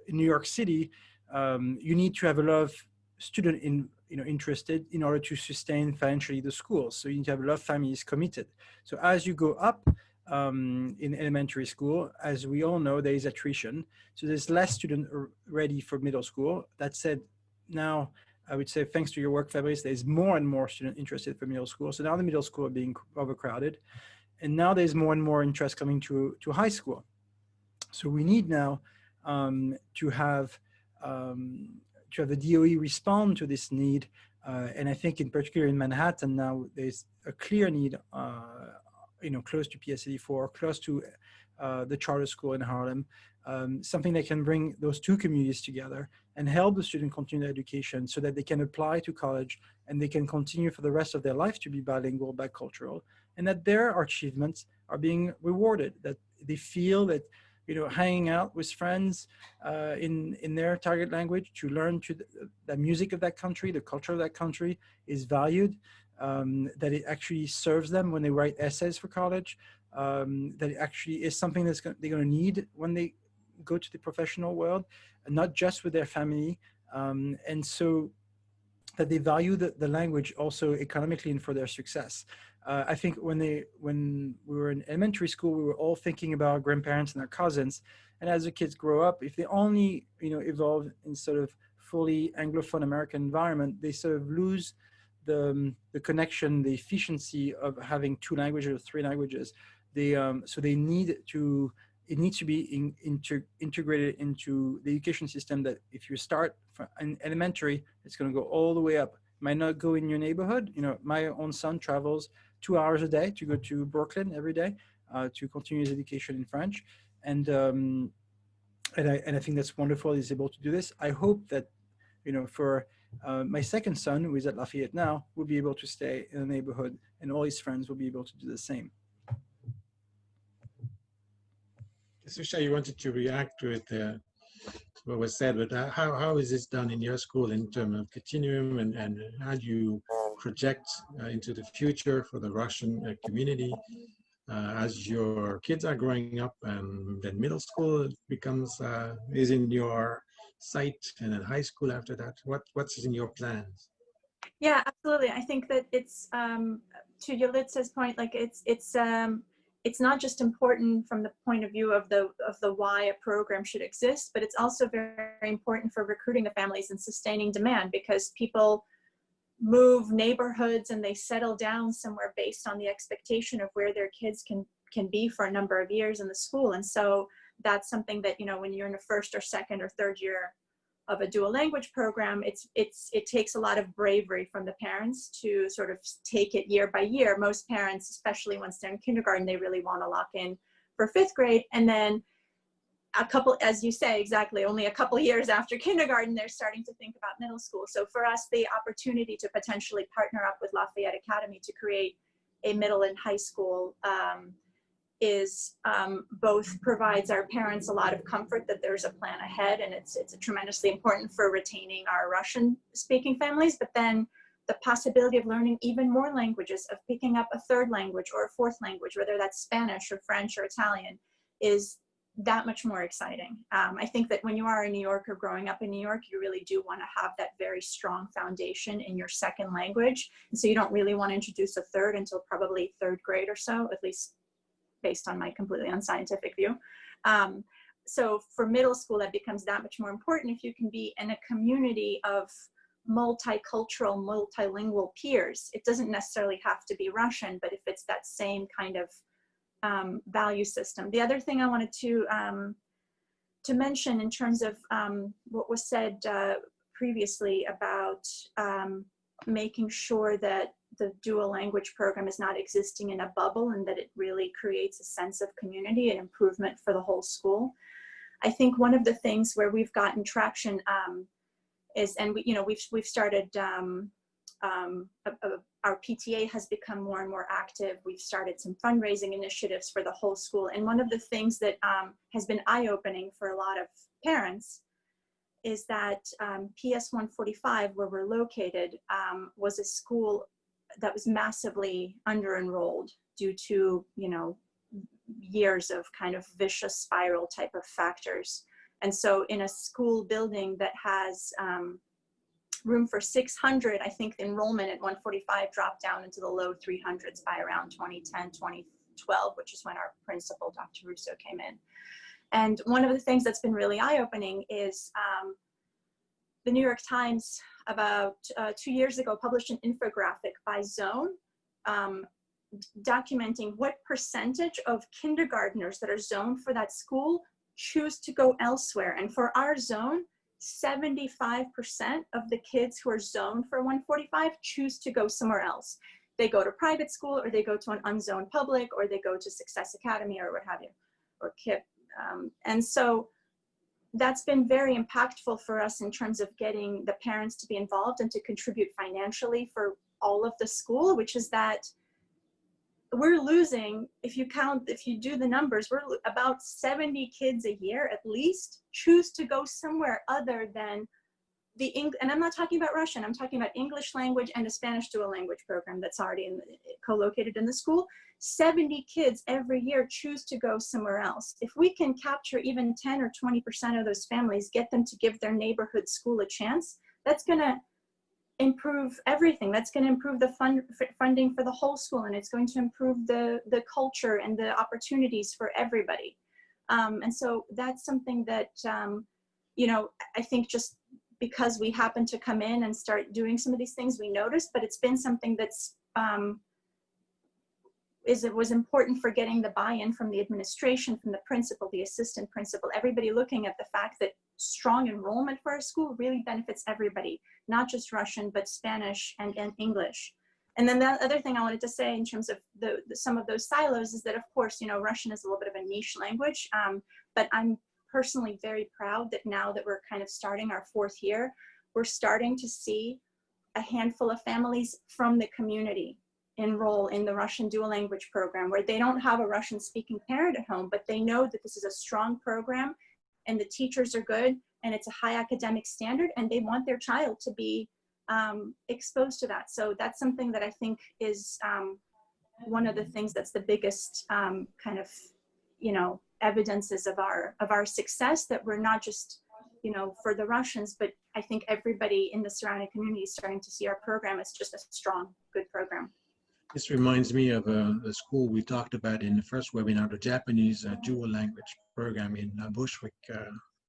New York City, you need to have a lot of students interested in order to sustain financially the schools. So you need to have a lot of families committed. So as you go up in elementary school, as we all know, there is attrition. So there's less students ready for middle school. That said, now I would say thanks to your work, Fabrice, there's more and more students interested for middle school. So now the middle school are being overcrowded. And now there's more and more interest coming to high school. So we need now to have the DOE respond to this need. And I think in particular in Manhattan now, there's a clear need, close to PS84, close to the charter school in Harlem, something that can bring those two communities together and help the student continue their education so that they can apply to college and they can continue for the rest of their life to be bilingual, bicultural, and that their achievements are being rewarded, that they feel that hanging out with friends in their target language to learn the music of that country, the culture of that country is valued, that it actually serves them when they write essays for college, that it actually is something they're going to need when they go to the professional world, and not just with their family. And so that they value the language also economically and for their success. I think when we were in elementary school, we were all thinking about our grandparents and our cousins. And as the kids grow up, if they only evolve in sort of fully Anglophone American environment, they sort of lose the connection, the efficiency of having two languages or three languages. So they need to. It needs to be integrated into the education system, that if you start in elementary, it's going to go all the way up. It might not go in your neighborhood. My own son travels 2 hours a day to go to Brooklyn every day to continue his education in French. And I think that's wonderful he's able to do this. I hope that, for my second son, who is at Lafayette now, will be able to stay in the neighborhood and all his friends will be able to do the same. Susha, you wanted to react to it, what was said, but how is this done in your school in terms of continuum, and how do you project into the future for the Russian community as your kids are growing up, and then middle school becomes is in your sight, and then high school after that? What's in your plans? Yeah, absolutely. I think that it's to Yelitsa's point, like it's not just important from the point of view of the why a program should exist, but it's also very important for recruiting the families and sustaining demand, because people move neighborhoods and they settle down somewhere based on the expectation of where their kids can be for a number of years in the school. And so that's something that, when you're in the first or second or third year of a dual language program, it takes a lot of bravery from the parents to sort of take it year by year. Most parents, especially once they're in kindergarten, they really want to lock in for fifth grade. And then as you say, exactly, only a couple years after kindergarten, they're starting to think about middle school. So for us, the opportunity to potentially partner up with Lafayette Academy to create a middle and high school is both provides our parents a lot of comfort that there's a plan ahead, and it's tremendously important for retaining our Russian speaking families, but then the possibility of learning even more languages, of picking up a third language or a fourth language, whether that's Spanish or French or Italian, is that much more exciting. I think that when you are in New York or growing up in New York, you really do want to have that very strong foundation in your second language. And so you don't really want to introduce a third until probably third grade or so, at least based on my completely unscientific view. So for middle school, that becomes that much more important if you can be in a community of multicultural, multilingual peers. It doesn't necessarily have to be Russian, but if it's that same kind of value system. The other thing I wanted to mention in terms of what was said previously about making sure that the dual language program is not existing in a bubble and that it really creates a sense of community and improvement for the whole school. I think one of the things where we've gotten traction is, and we've started, our PTA has become more and more active. We've started some fundraising initiatives for the whole school. And one of the things that has been eye-opening for a lot of parents is that PS 145, where we're located, was a school that was massively under-enrolled due to, years of kind of vicious spiral type of factors. And so in a school building that has room for 600, I think the enrollment at 145 dropped down into the low 300s by around 2010, 2012, which is when our principal, Dr. Russo, came in. And one of the things that's been really eye-opening is the New York Times about 2 years ago published an infographic by zone documenting what percentage of kindergartners that are zoned for that school choose to go elsewhere. And for our zone, 75% of the kids who are zoned for 145 choose to go somewhere else. They go to private school, or they go to an unzoned public, or they go to Success Academy, or what have you, or KIPP. And so that's been very impactful for us in terms of getting the parents to be involved and to contribute financially for all of the school, which is that we're losing, if you do the numbers, we're about 70 kids a year at least choose to go somewhere other than the English, and I'm not talking about Russian, I'm talking about English language and a Spanish dual language program that's already co-located in the school. 70 kids every year choose to go somewhere else. If we can capture even 10 or 20% of those families, get them to give their neighborhood school a chance, that's gonna improve everything. That's going to improve the funding for the whole school, and it's going to improve the culture and the opportunities for everybody. And so that's something that, I think just because we happen to come in and start doing some of these things, we noticed, but it's been something that's, it was important for getting the buy-in from the administration, from the principal, the assistant principal, everybody looking at the fact that strong enrollment for our school really benefits everybody, not just Russian, but Spanish and English. And then the other thing I wanted to say in terms of some of those silos is that, of course, Russian is a little bit of a niche language, but I'm personally very proud that now that we're kind of starting our 4th year, we're starting to see a handful of families from the community enroll in the Russian dual language program, where they don't have a Russian speaking parent at home, but they know that this is a strong program and the teachers are good and it's a high academic standard, and they want their child to be exposed to that. So that's something that I think is one of the things that's the biggest kind of, evidences of our success, that we're not just, for the Russians, but I think everybody in the surrounding community is starting to see our program as just a strong, good program. This reminds me of the school we talked about in the first webinar, the Japanese dual language program in Bushwick,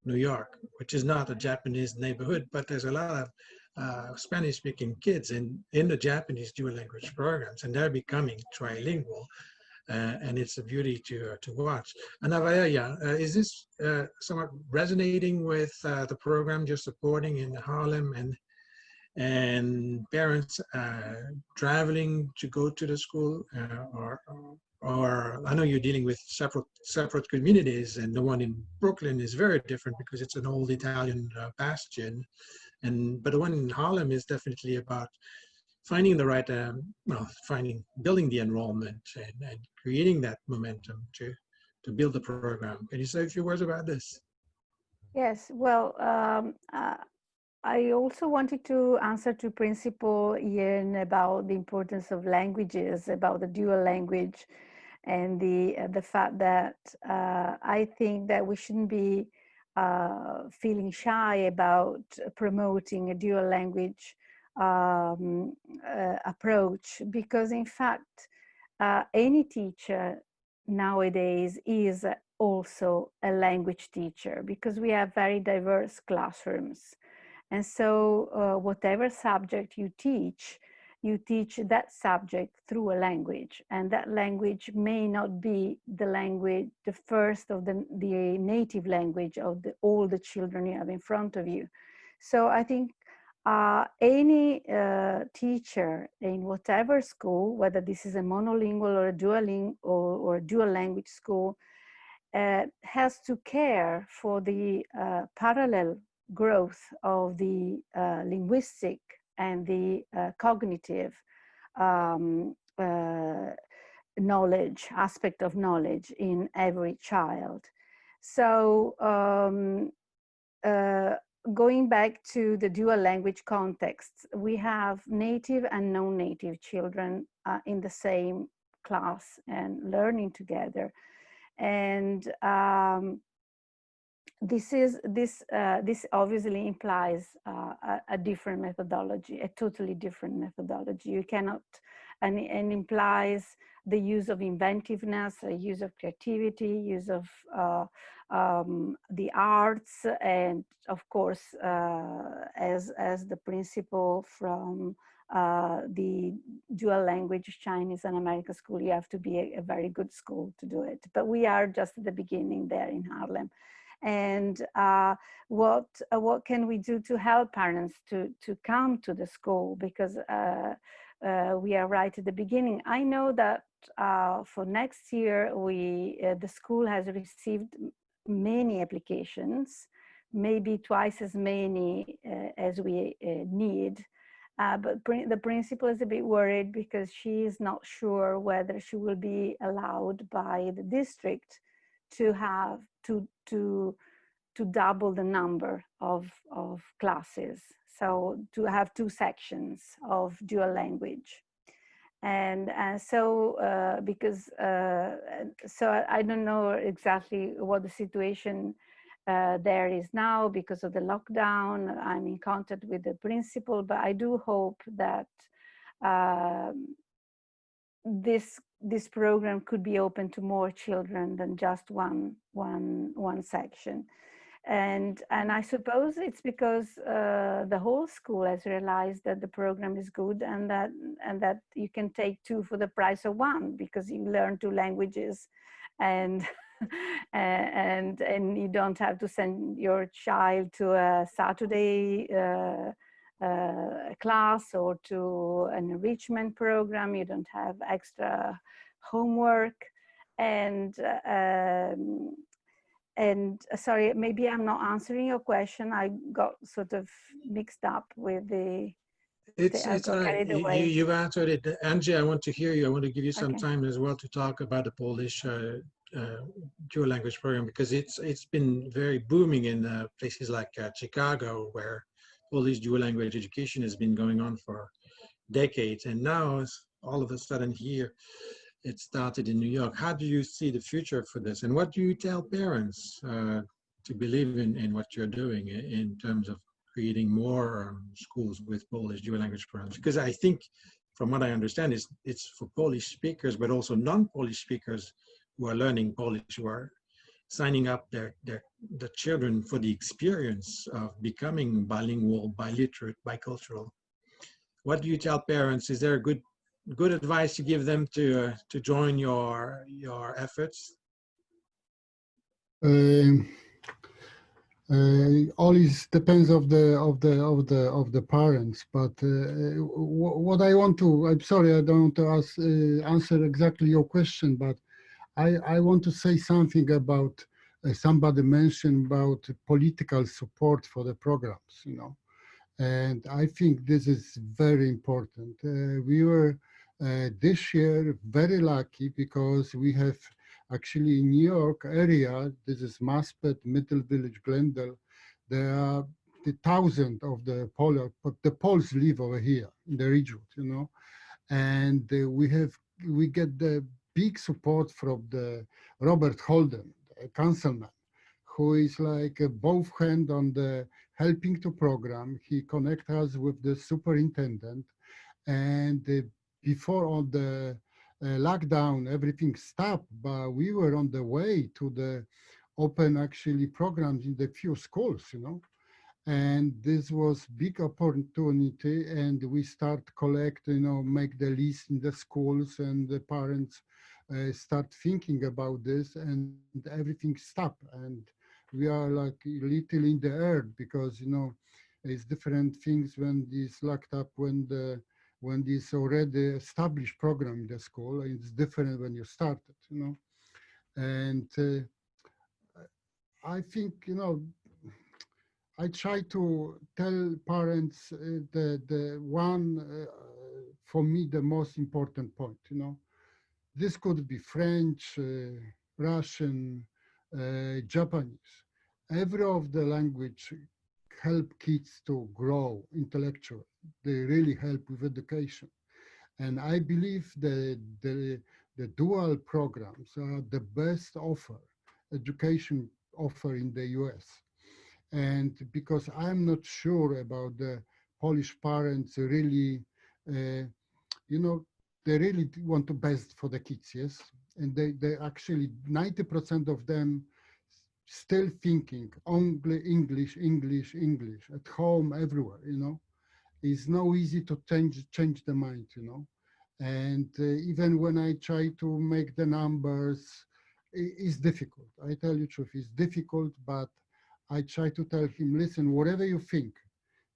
New York, which is not a Japanese neighborhood, but there's a lot of Spanish-speaking kids in the Japanese dual language programs, and they're becoming trilingual, and it's a beauty to watch. Ana Valeria, is this somewhat resonating with the program you're supporting in Harlem, and parents traveling to go to the school, or I know you're dealing with separate communities, and the one in Brooklyn is very different because it's an old Italian bastion, but the one in Harlem is definitely about finding the right, building the enrollment and creating that momentum to build the program. Can you say a few words about this? Yes, well, I also wanted to answer to Principal Ian about the importance of languages, about the dual language, and the fact that I think that we shouldn't be feeling shy about promoting a dual language approach, because in fact, any teacher nowadays is also a language teacher, because we have very diverse classrooms. And so whatever subject you teach that subject through a language, and that language may not be the language, the first of the native language of all the children you have in front of you. So I think any teacher in whatever school, whether this is a monolingual or a or a dual language school, has to care for the parallel growth of the linguistic and the cognitive knowledge, aspect of knowledge in every child. So going back to the dual language context, we have native and non-native children in the same class and learning together. And this obviously implies a different methodology, a totally different methodology. You cannot, and implies the use of inventiveness, the use of creativity, use of the arts, and of course, as the principle from the dual language Chinese and American school, you have to be a very good school to do it. But we are just at the beginning there in Harlem. And what can we do to help parents to come to the school? Because we are right at the beginning. I know that for next year, the school has received many applications, maybe twice as many as we need. But the principal is a bit worried because she is not sure whether she will be allowed by the district to have to double the number of classes. So to have 2 sections of dual language. And so because so I don't know exactly what the situation there is now because of the lockdown. I'm in contact with the principal, but I do hope that this program could be open to more children than just one section. And I suppose it's because the whole school has realized that the program is good and that you can take 2 for the price of 1 because you learn 2 languages, and and you don't have to send your child to a Saturday class or to an enrichment program. You don't have extra homework, and sorry, maybe I'm not answering your question. I got sort of mixed up with the. It's all right. You've answered it. Angie, I want to hear you. I want to give you some time as well to talk about the Polish dual language program, because it's been very booming in places like Chicago, where Polish dual language education has been going on for decades. And now all of a sudden here, it started in New York. How do you see the future for this? And what do you tell parents to believe in what you're doing in terms of creating more schools with Polish dual language programs? Because I think, from what I understand, it's for Polish speakers, but also non-Polish speakers who are learning Polish, who are signing up the children for the experience of becoming bilingual, biliterate, bicultural. What do you tell parents? Is there a good advice you give them to join your efforts? Always depends of the parents, but what I want to, I'm sorry, I don't want to answer exactly your question, but I want to say something about somebody mentioned about political support for the programs, you know, and I think this is very important. We were this year very lucky because we have actually in New York area, this is Maspet, Middle Village, Glendale, there are the thousands of the Poles live over here in the region, you know, and we get the big support from the Robert Holden, the councilman, who is like both hand on the helping to program. He connect us with the superintendent, and before on the lockdown, everything stopped, but we were on the way to the open actually programs in the few schools, you know. And this was big opportunity, and we start collect, make the list in the schools, and the parents start thinking about this, and everything stop. And we are like little in the air, because it's different things when this locked up, when this already established program in the school. It's different when you started, and I think I try to tell parents the one, for me, the most important point, This could be French, Russian, Japanese. Every of the language help kids to grow intellectually. They really help with education. And I believe the dual programs are the best education offer in the US. And because I'm not sure about the Polish parents really, they really want to best for the kids, yes? And they actually, 90% of them still thinking only English, English, English, at home, everywhere, It's no easy to change the mind, And even when I try to make the numbers, it's difficult. I tell you the truth, it's difficult, but I try to tell him, listen, whatever you think,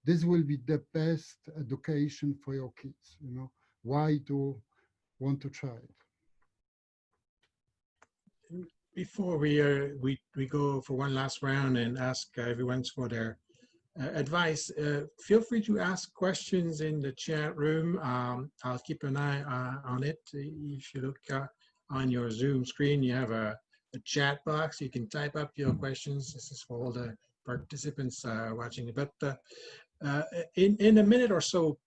this will be the best education for your kids, Why do want to try it? Before we go for one last round and ask everyone for their advice, feel free to ask questions in the chat room. I'll keep an eye on it. If you look on your Zoom screen, you have a chat box. You can type up your questions. This is for all the participants watching. But in a minute or so,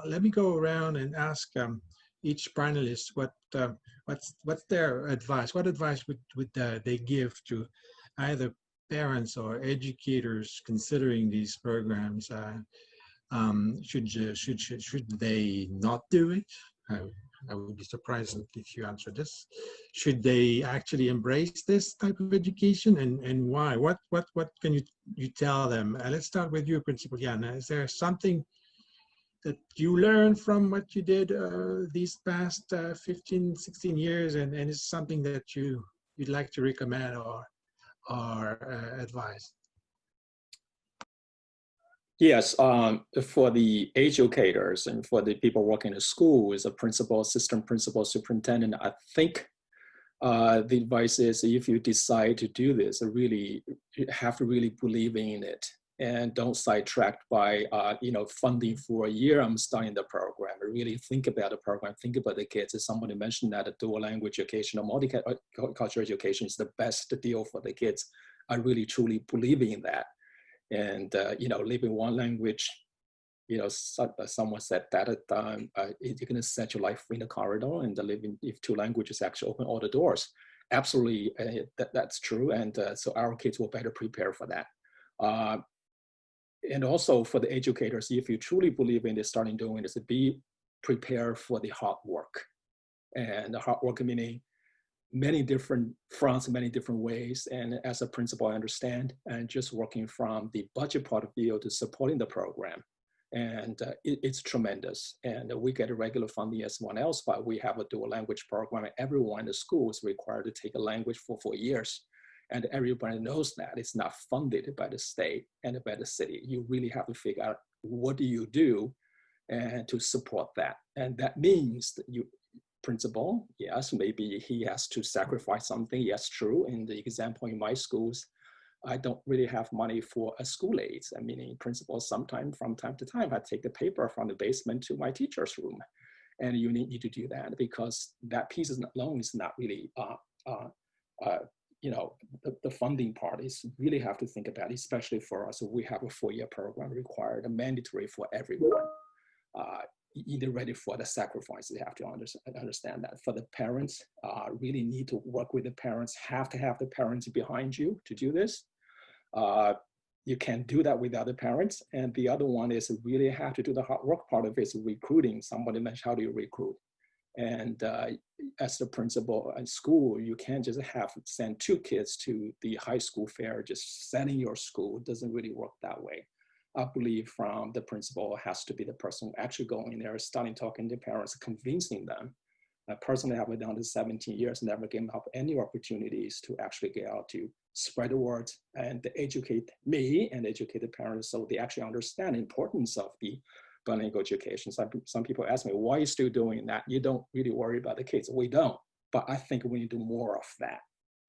let me go around and ask each panelist what's their advice. What advice would they give to either parents or educators considering these programs? Should they not do it? I would be surprised if you answer this. Should they actually embrace this type of education, and why? What can you tell them? Let's start with you, Principal Jana. Is there something that you learned from what you did these past 15, 16 years, and is something that you'd like to recommend or advise? Yes, for the educators and for the people working in the school as a principal, assistant principal, superintendent, I think the advice is if you decide to do this, you have to really believe in it, and don't sidetrack by funding for a year. I'm starting the program. Really think about the program. Think about the kids. As somebody mentioned that a dual language education or multicultural education is the best deal for the kids. I really truly believe in that. And living one language, someone said that you're going to set your life in the corridor, and living if two languages actually open all the doors. Absolutely, that's true. And so our kids will better prepare for that. And also for the educators, if you truly believe in this, starting doing this, be prepared for the hard work. And the hard work meaning many different fronts, many different ways. And as a principal, I understand, and just working from the budget part of view to supporting the program. And it's tremendous. And we get a regular funding as one else, but we have a dual language program. Everyone in the school is required to take a language for 4 years. And everybody knows that it's not funded by the state and by the city. You really have to figure out what do you do and to support that. And that means that principal, yes, maybe he has to sacrifice something. Yes, true. In the example in my schools, I don't really have money for a school aids. I mean, principals sometimes from time to time, I take the paper from the basement to my teacher's room. And you need to do that because that piece alone is not really, the funding part is really have to think about, especially for us. We have a 4-year program required, mandatory for everyone. Either ready for the sacrifice, they have to understand that. For the parents, really need to work with the parents, have to have the parents behind you to do this. You can't do that without the parents. And the other one is really have to do the hard work part of it is recruiting. Somebody mentioned how do you recruit? And as the principal in school, you can't just send 2 kids to the high school fair, just sending your school. It doesn't really work that way. I believe from the principal has to be the person actually going there, starting talking to parents, convincing them. I personally have been down to 17 years, never given up any opportunities to actually get out to spread the word and educate me and educate the parents so they actually understand the importance of the bilingual education. Some people ask me, why are you still doing that? You don't really worry about the kids. We don't, but I think we need to do more of that.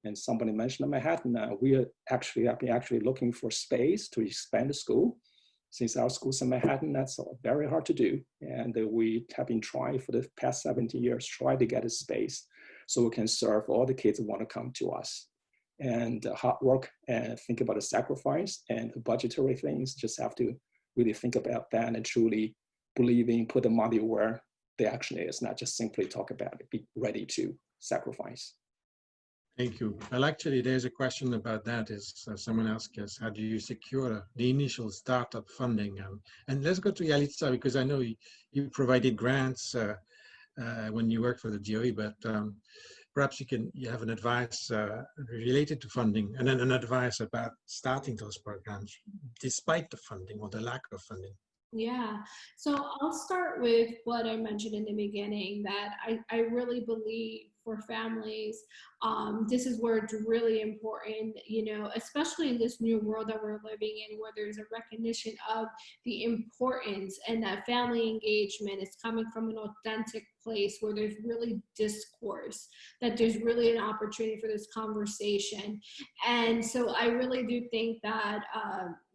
And somebody mentioned Manhattan, we are actually looking for space to expand the school. Since our school's in Manhattan, that's very hard to do. And we have been trying for the past 70 years, try to get a space so we can serve all the kids who want to come to us. And hard work and think about the sacrifice and the budgetary things, just have to really think about that and truly believing, put the money where the action is, not just simply talk about it, be ready to sacrifice. Thank you. Well, actually, there's a question about that. Is someone asked us, how do you secure the initial startup funding? And let's go to Yalitza, because I know you provided grants when you worked for the DOE, but perhaps you have an advice related to funding, and then an advice about starting those programs despite the funding or the lack of funding. Yeah, so I'll start with what I mentioned in the beginning, that I really believe for families, this is where it's really important, you know, especially in this new world that we're living in, where there's a recognition of the importance and that family engagement is coming from an authentic place where there's really discourse, that there's really an opportunity for this conversation. And so I really do think that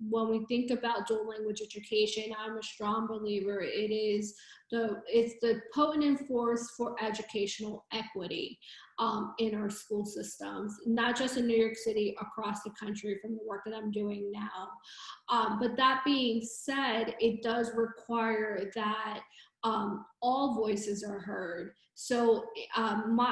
when we think about dual language education, I'm a strong believer it's the potent force for educational equity in our school systems, not just in New York City, across the country from the work that I'm doing now. But that being said, it does require that all voices are heard. So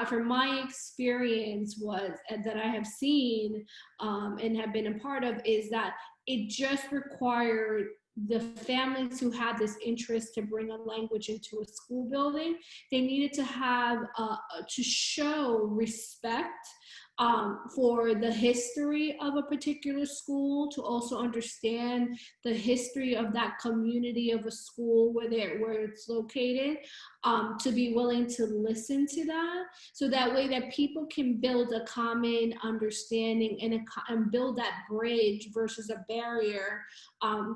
from my experience that I have seen and have been a part of, is that it just required the families who had this interest to bring a language into a school building, they needed to have to show respect for the history of a particular school, to also understand the history of that community of a school where it's located, to be willing to listen to that, so that way that people can build a common understanding and build that bridge versus a barrier,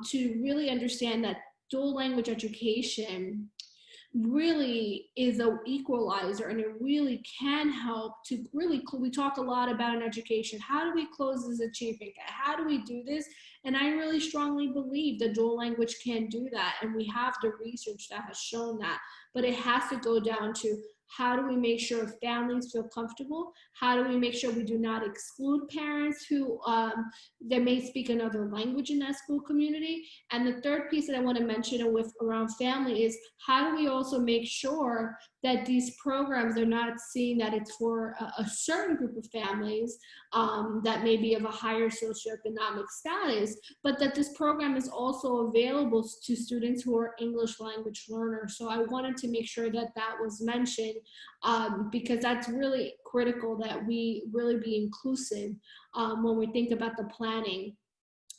to really understand that dual language education really is an equalizer, and it really can help to really, we talk a lot about in education, how do we close this achievement gap? How do we do this? And I really strongly believe that dual language can do that, and we have the research that has shown that, but it has to go down to, how do we make sure families feel comfortable? How do we make sure we do not exclude parents who that may speak another language in that school community? And the third piece that I want to mention around family is, how do we also make sure that these programs are not seen that it's for a certain group of families that may be of a higher socioeconomic status, but that this program is also available to students who are English language learners. So I wanted to make sure that that was mentioned, because that's really critical, that we really be inclusive when we think about the planning.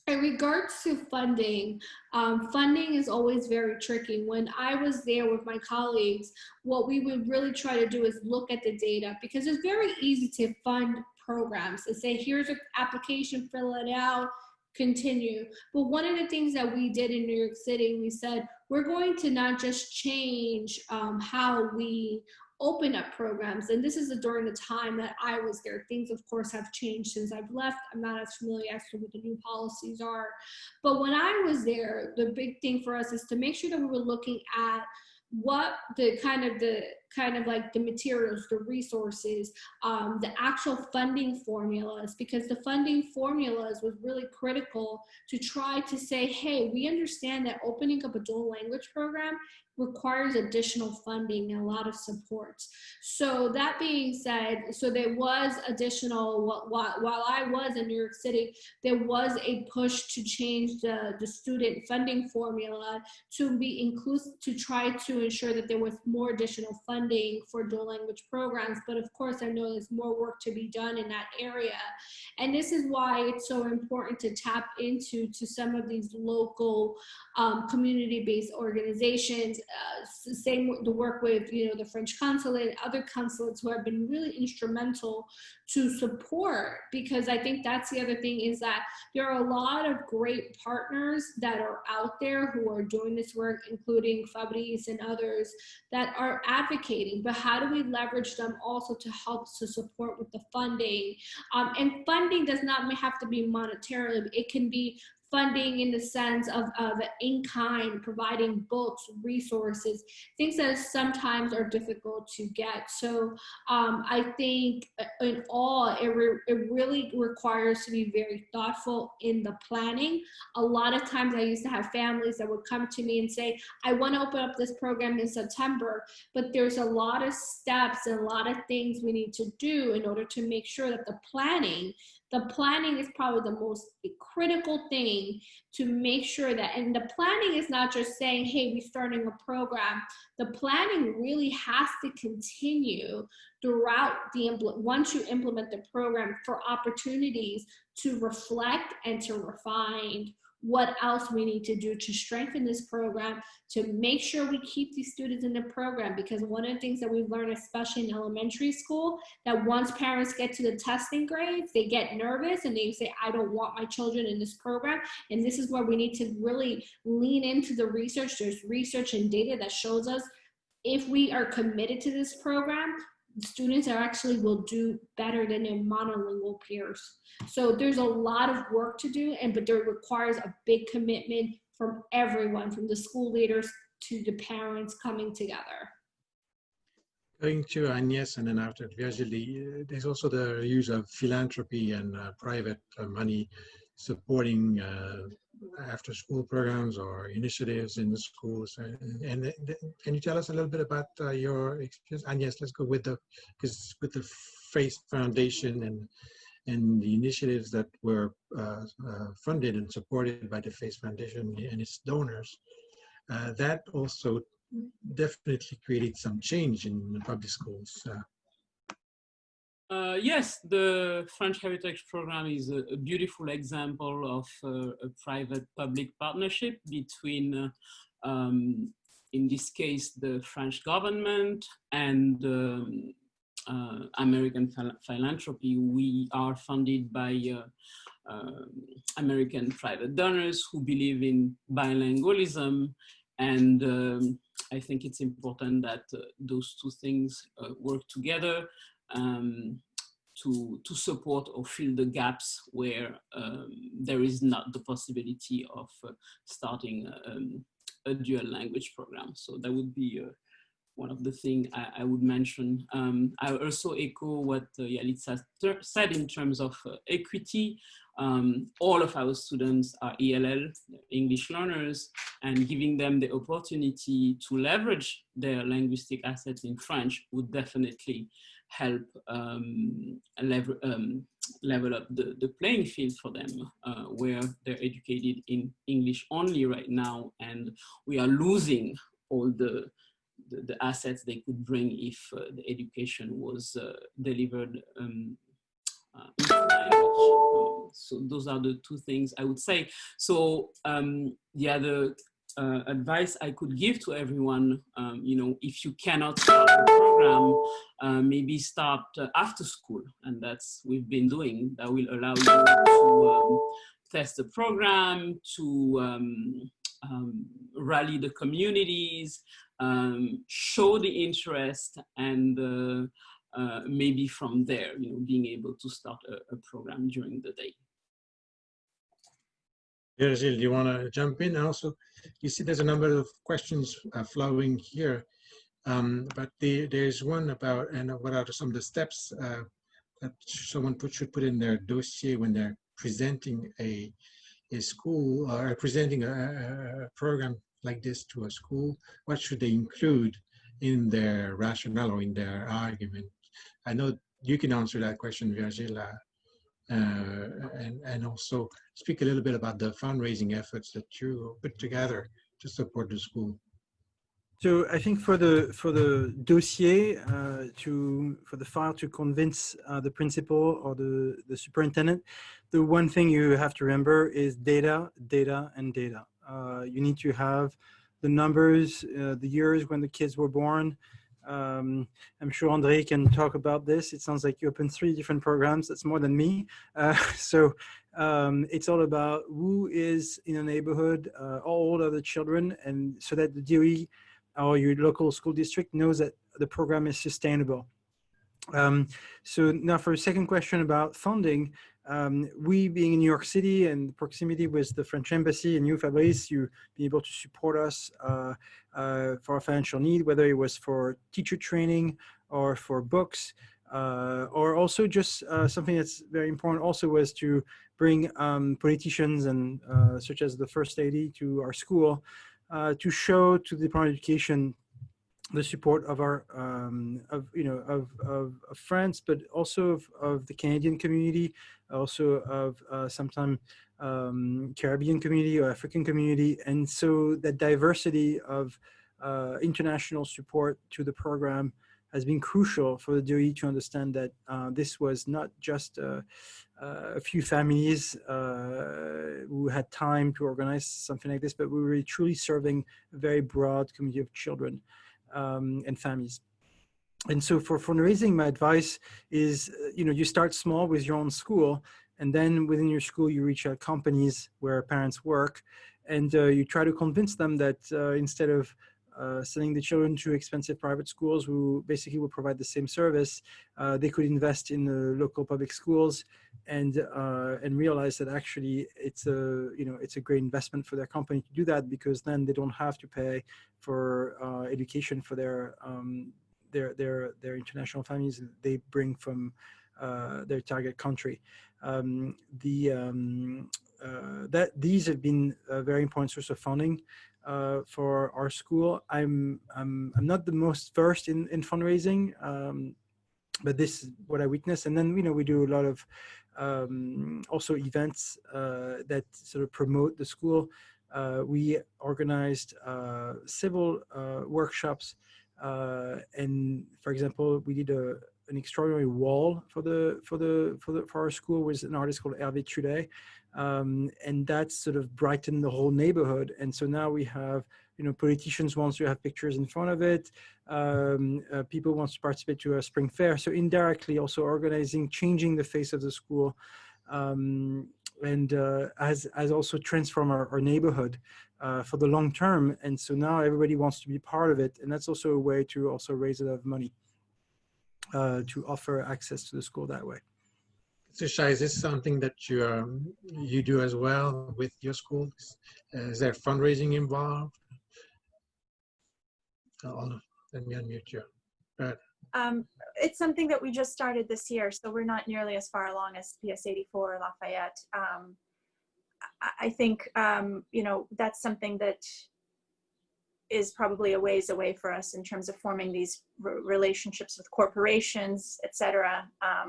In regards to funding, funding is always very tricky. When I was there with my colleagues, what we would really try to do is look at the data, because it's very easy to fund programs and say, here's an application, fill it out, continue. But one of the things that we did in New York City, we said, we're going to not just change how we open up programs. And this is during the time that I was there. Things, of course, have changed since I've left. I'm not as familiar as to what the new policies are. But when I was there, the big thing for us is to make sure that we were looking at what the kind of like the materials, the resources, the actual funding formulas, because the funding formulas was really critical to try to say, hey, we understand that opening up a dual language program requires additional funding and a lot of supports. So that being said, so there was additional, while I was in New York City, there was a push to change the student funding formula to be inclusive, to try to ensure that there was more additional funding funding for dual language programs, but of course I know there's more work to be done in that area. And this is why it's so important to tap into some of these local community-based organizations. Same the work with, you know, the French Consulate, other consulates who have been really instrumental to support, because I think that's the other thing, is that there are a lot of great partners that are out there who are doing this work, including Fabrice and others that are advocating, but how do we leverage them also to help to support with the funding? And funding does not have to be monetarily, it can be funding in the sense of in-kind, providing books, resources, things that sometimes are difficult to get. So I think in all, it really requires to be very thoughtful in the planning. A lot of times I used to have families that would come to me and say, I want to open up this program in September, but there's a lot of steps and a lot of things we need to do in order to make sure that the planning is probably the most critical thing to make sure that, and the planning is not just saying, hey, we're starting a program. The planning really has to continue throughout once you implement the program, for opportunities to reflect and to refine what else we need to do to strengthen this program, to make sure we keep these students in the program. Because one of the things that we've learned, especially in elementary school, that once parents get to the testing grades, they get nervous and they say, I don't want my children in this program. And this is where we need to really lean into the research. There's research and data that shows us if we are committed to this program, students will do better than their monolingual peers. So there's a lot of work to do, but there requires a big commitment from everyone, from the school leaders to the parents coming together. Going to Agnès and then after Virginie, there's also the use of philanthropy and private money supporting after-school programs or initiatives in the schools. And can you tell us a little bit about your experience? Agnès, let's go with the FACE Foundation and the initiatives that were funded and supported by the FACE Foundation and its donors. That also definitely created some change in the public schools. Yes, the French Heritage Program is a beautiful example of a private-public partnership between, in this case, the French government and American philanthropy. We are funded by American private donors who believe in bilingualism, and I think it's important that those two things work together. To support or fill the gaps where there is not the possibility of starting a dual language program. So that would be one of the things I would mention. I also echo what Yalitza said in terms of equity. All of our students are ELL, English learners, and giving them the opportunity to leverage their linguistic assets in French would definitely help level up the playing field for them, where they're educated in English only right now, and we are losing all the assets they could bring if the education was delivered in language. So those are the two things I would say. So the other advice I could give to everyone, you know, if you cannot start a program, maybe start after school, and that's we've been doing. That will allow you to test the program, to rally the communities, show the interest, and maybe from there, you know, being able to start a program during the day. Virgile, do you want to jump in? Also, you see there's a number of questions flowing here, but there's one about, and what are some of the steps that someone should put in their dossier when they're presenting a school or presenting a program like this to a school? What should they include in their rationale or in their argument? I know you can answer that question, Virgile. And also speak a little bit about the fundraising efforts that you put together to support the school. So I think for the dossier for the file to convince the principal or the superintendent, the one thing you have to remember is data, data, and data. You need to have the numbers, the years when the kids were born. I'm sure André can talk about this. It sounds like you opened 3 different programs. That's more than me. So it's all about who is in a neighborhood, how old are the children, and so that the DOE or your local school district knows that the program is sustainable. So now for a second question about funding, we being in New York City and proximity with the French Embassy and you, Fabrice, you be able to support us for a financial need, whether it was for teacher training or for books, or also just something that's very important also was to bring politicians and such as the First Lady to our school to show to the Department of Education the support of our of France, but also of the Canadian community, also of sometimes Caribbean community or African community, and so that diversity of international support to the program has been crucial for the DOE to understand that this was not just a few families who had time to organize something like this, but we were truly serving a very broad community of children and families. And so for fundraising, my advice is, you start small with your own school, and then within your school, you reach out companies where parents work, and you try to convince them that instead of sending the children to expensive private schools who basically will provide the same service, they could invest in the local public schools and realize that actually it's a great investment for their company to do that, because then they don't have to pay for education for their international families they bring from their target country. These have been a very important source of funding for our school. I'm not the most versed in fundraising, but this is what I witnessed. And then we do a lot of also events that sort of promote the school. We organized several workshops, and for example, we did an extraordinary wall for our school with an artist called Hervé Tullet, and that sort of brightened the whole neighborhood. And so now we have politicians wants to have pictures in front of it. People want to participate to a spring fair. So indirectly also organizing, changing the face of the school, and has also transformed our neighborhood for the long term. And so now everybody wants to be part of it. And that's also a way to also raise a lot of money to offer access to the school that way. So Shai, is this something that you do as well with your school? Is there fundraising involved? Let me unmute you. Go ahead. It's something that we just started this year, so we're not nearly as far along as PS 84 or Lafayette. I think, that's something that is probably a ways away for us in terms of forming these relationships with corporations, et cetera. I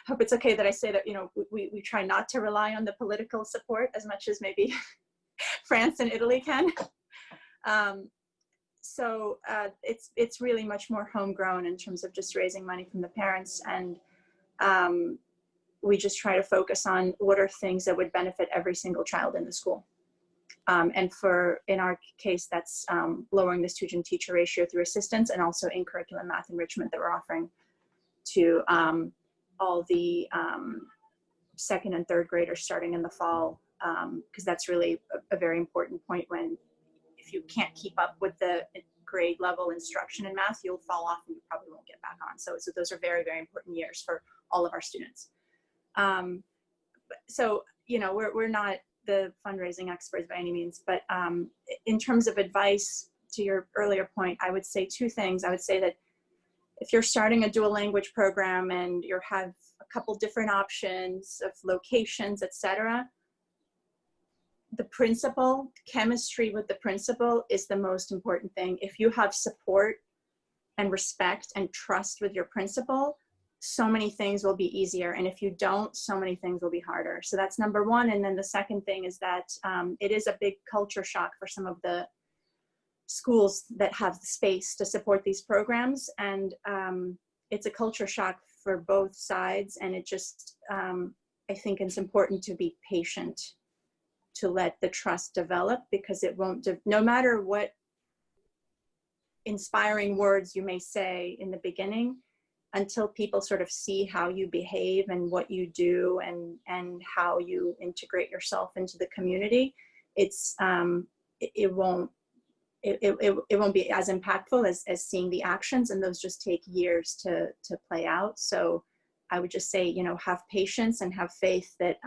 hope it's okay that I say that, we try not to rely on the political support as much as maybe France and Italy can. So it's really much more homegrown in terms of just raising money from the parents. And we just try to focus on what are things that would benefit every single child in the school. And in our case, that's lowering the student-teacher ratio through assistance, and also in curriculum math enrichment that we're offering to all the second and third graders starting in the fall, because that's really a very important point. When if you can't keep up with the grade level instruction in math, you'll fall off and you probably won't get back on. So those are very, very important years for all of our students. So we're not the fundraising experts by any means, but in terms of advice, to your earlier point, I would say 2 things. I would say that if you're starting a dual language program and you have a couple different options of locations, et cetera, the principal, chemistry with the principal is the most important thing. If you have support and respect and trust with your principal, so many things will be easier. And if you don't, so many things will be harder. So that's number 1. And then the second thing is that it is a big culture shock for some of the schools that have the space to support these programs. And it's a culture shock for both sides. And it just, I think it's important to be patient, to let the trust develop, because it won't, no matter what inspiring words you may say in the beginning, until people sort of see how you behave and what you do and how you integrate yourself into the community, it's it won't be as impactful as seeing the actions, and those just take years to play out. So I would just say, you know, have patience and have faith that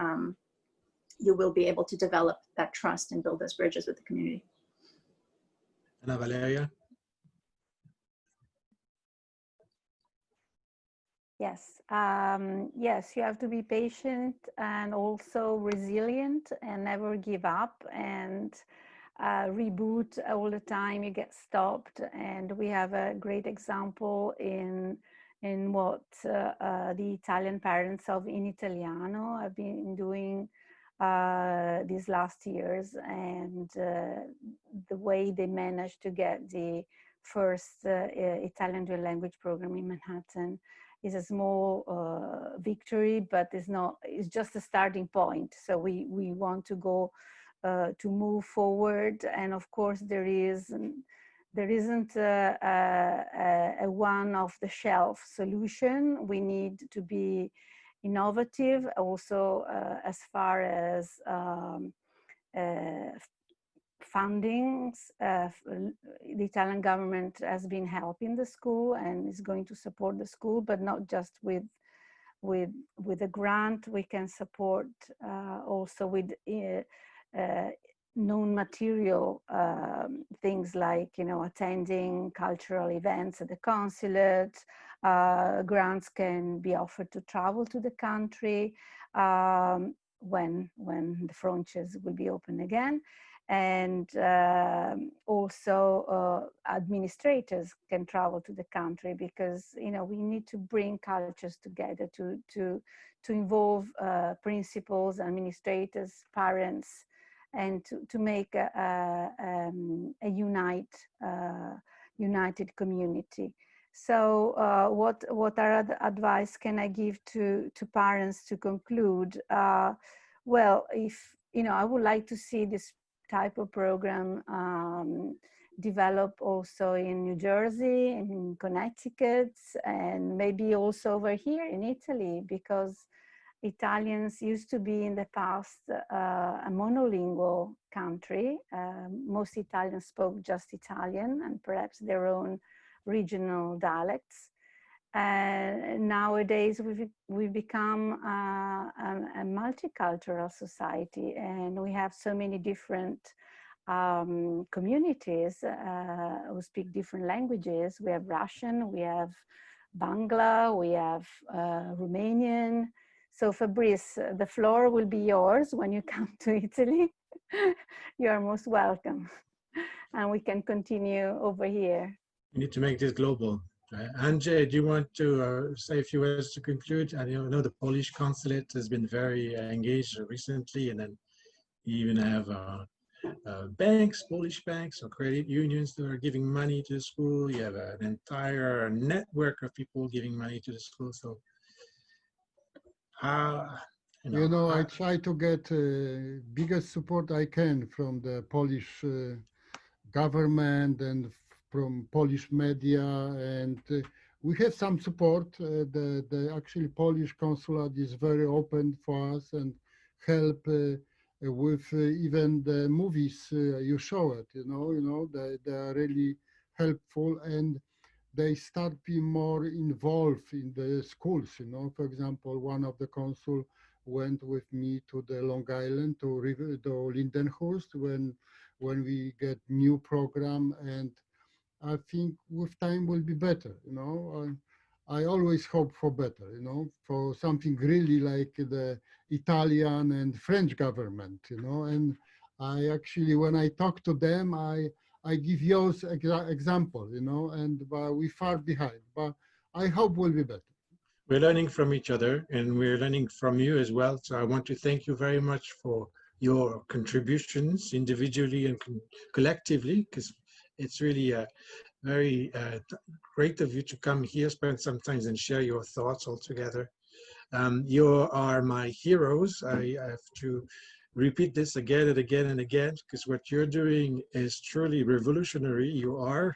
you will be able to develop that trust and build those bridges with the community. Ana Valeria? Yes, yes, you have to be patient and also resilient and never give up and reboot all the time. You get stopped, and we have a great example in what the Italian parents of In Italiano have been doing these last years, and the way they managed to get the first Italian dual language program in Manhattan is a small victory, but it's just a starting point. So we want to go to move forward, and of course there isn't a one-off-the-shelf solution. We need to be innovative also as far as fundings. The Italian government has been helping the school and is going to support the school, but not just with a grant. We can support also with non-material things like, you know, attending cultural events at the consulate. Grants can be offered to travel to the country when the frontiers will be open again. And also administrators can travel to the country, because, you know, we need to bring cultures together to involve principals, administrators, parents, and to make a united community. So what other advice can I give to parents to conclude? Well, I would like to see this type of program develop also in New Jersey, in Connecticut, and maybe also over here in Italy, because Italians used to be in the past a monolingual country. Most Italians spoke just Italian and perhaps their own regional dialects. Nowadays, we've become a multicultural society, and we have so many different communities who speak different languages. We have Russian, we have Bangla, we have Romanian. So Fabrice, the floor will be yours when you come to Italy. You are most welcome. And we can continue over here. We need to make this global. Andrzej, do you want to say a few words to conclude? I know the Polish consulate has been very engaged recently, and then you even have banks, Polish banks or credit unions that are giving money to the school. You have an entire network of people giving money to the school. So, I try to get biggest support I can from the Polish government and from Polish media, and we have some support. The actually Polish consulate is very open for us and help with even the movies you show it. They are really helpful, and they start being more involved in the schools. For example, one of the consul went with me to the Long Island to Lindenhurst when we get new program, and I think with time will be better. I always hope for better, for something really like the Italian and French government, and I actually, when I talk to them, I give yours example, and we're far behind, but I hope we'll be better. We're learning from each other, and we're learning from you as well. So I want to thank you very much for your contributions individually and collectively, because It's really very great of you to come here, spend some time and share your thoughts all together. You are my heroes. I have to repeat this again and again and again, because what you're doing is truly revolutionary. You are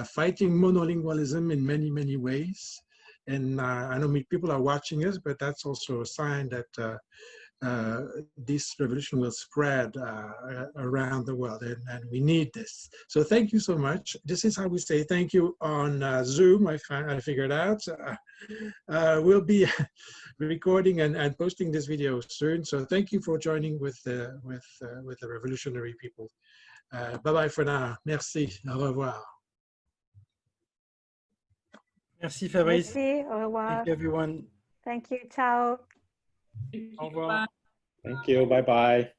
fighting monolingualism in many, many ways. And I know people are watching us, but that's also a sign that this revolution will spread around the world, and we need this. So thank you so much. This is how we say thank you on Zoom. I figured out. We'll be recording and posting this video soon. So thank you for joining with the revolutionary people. Bye bye for now. Merci. Au revoir. Merci Fabrice. Merci. Au revoir. Thank you everyone. Thank you. Ciao. Au revoir. Thank you. Bye-bye.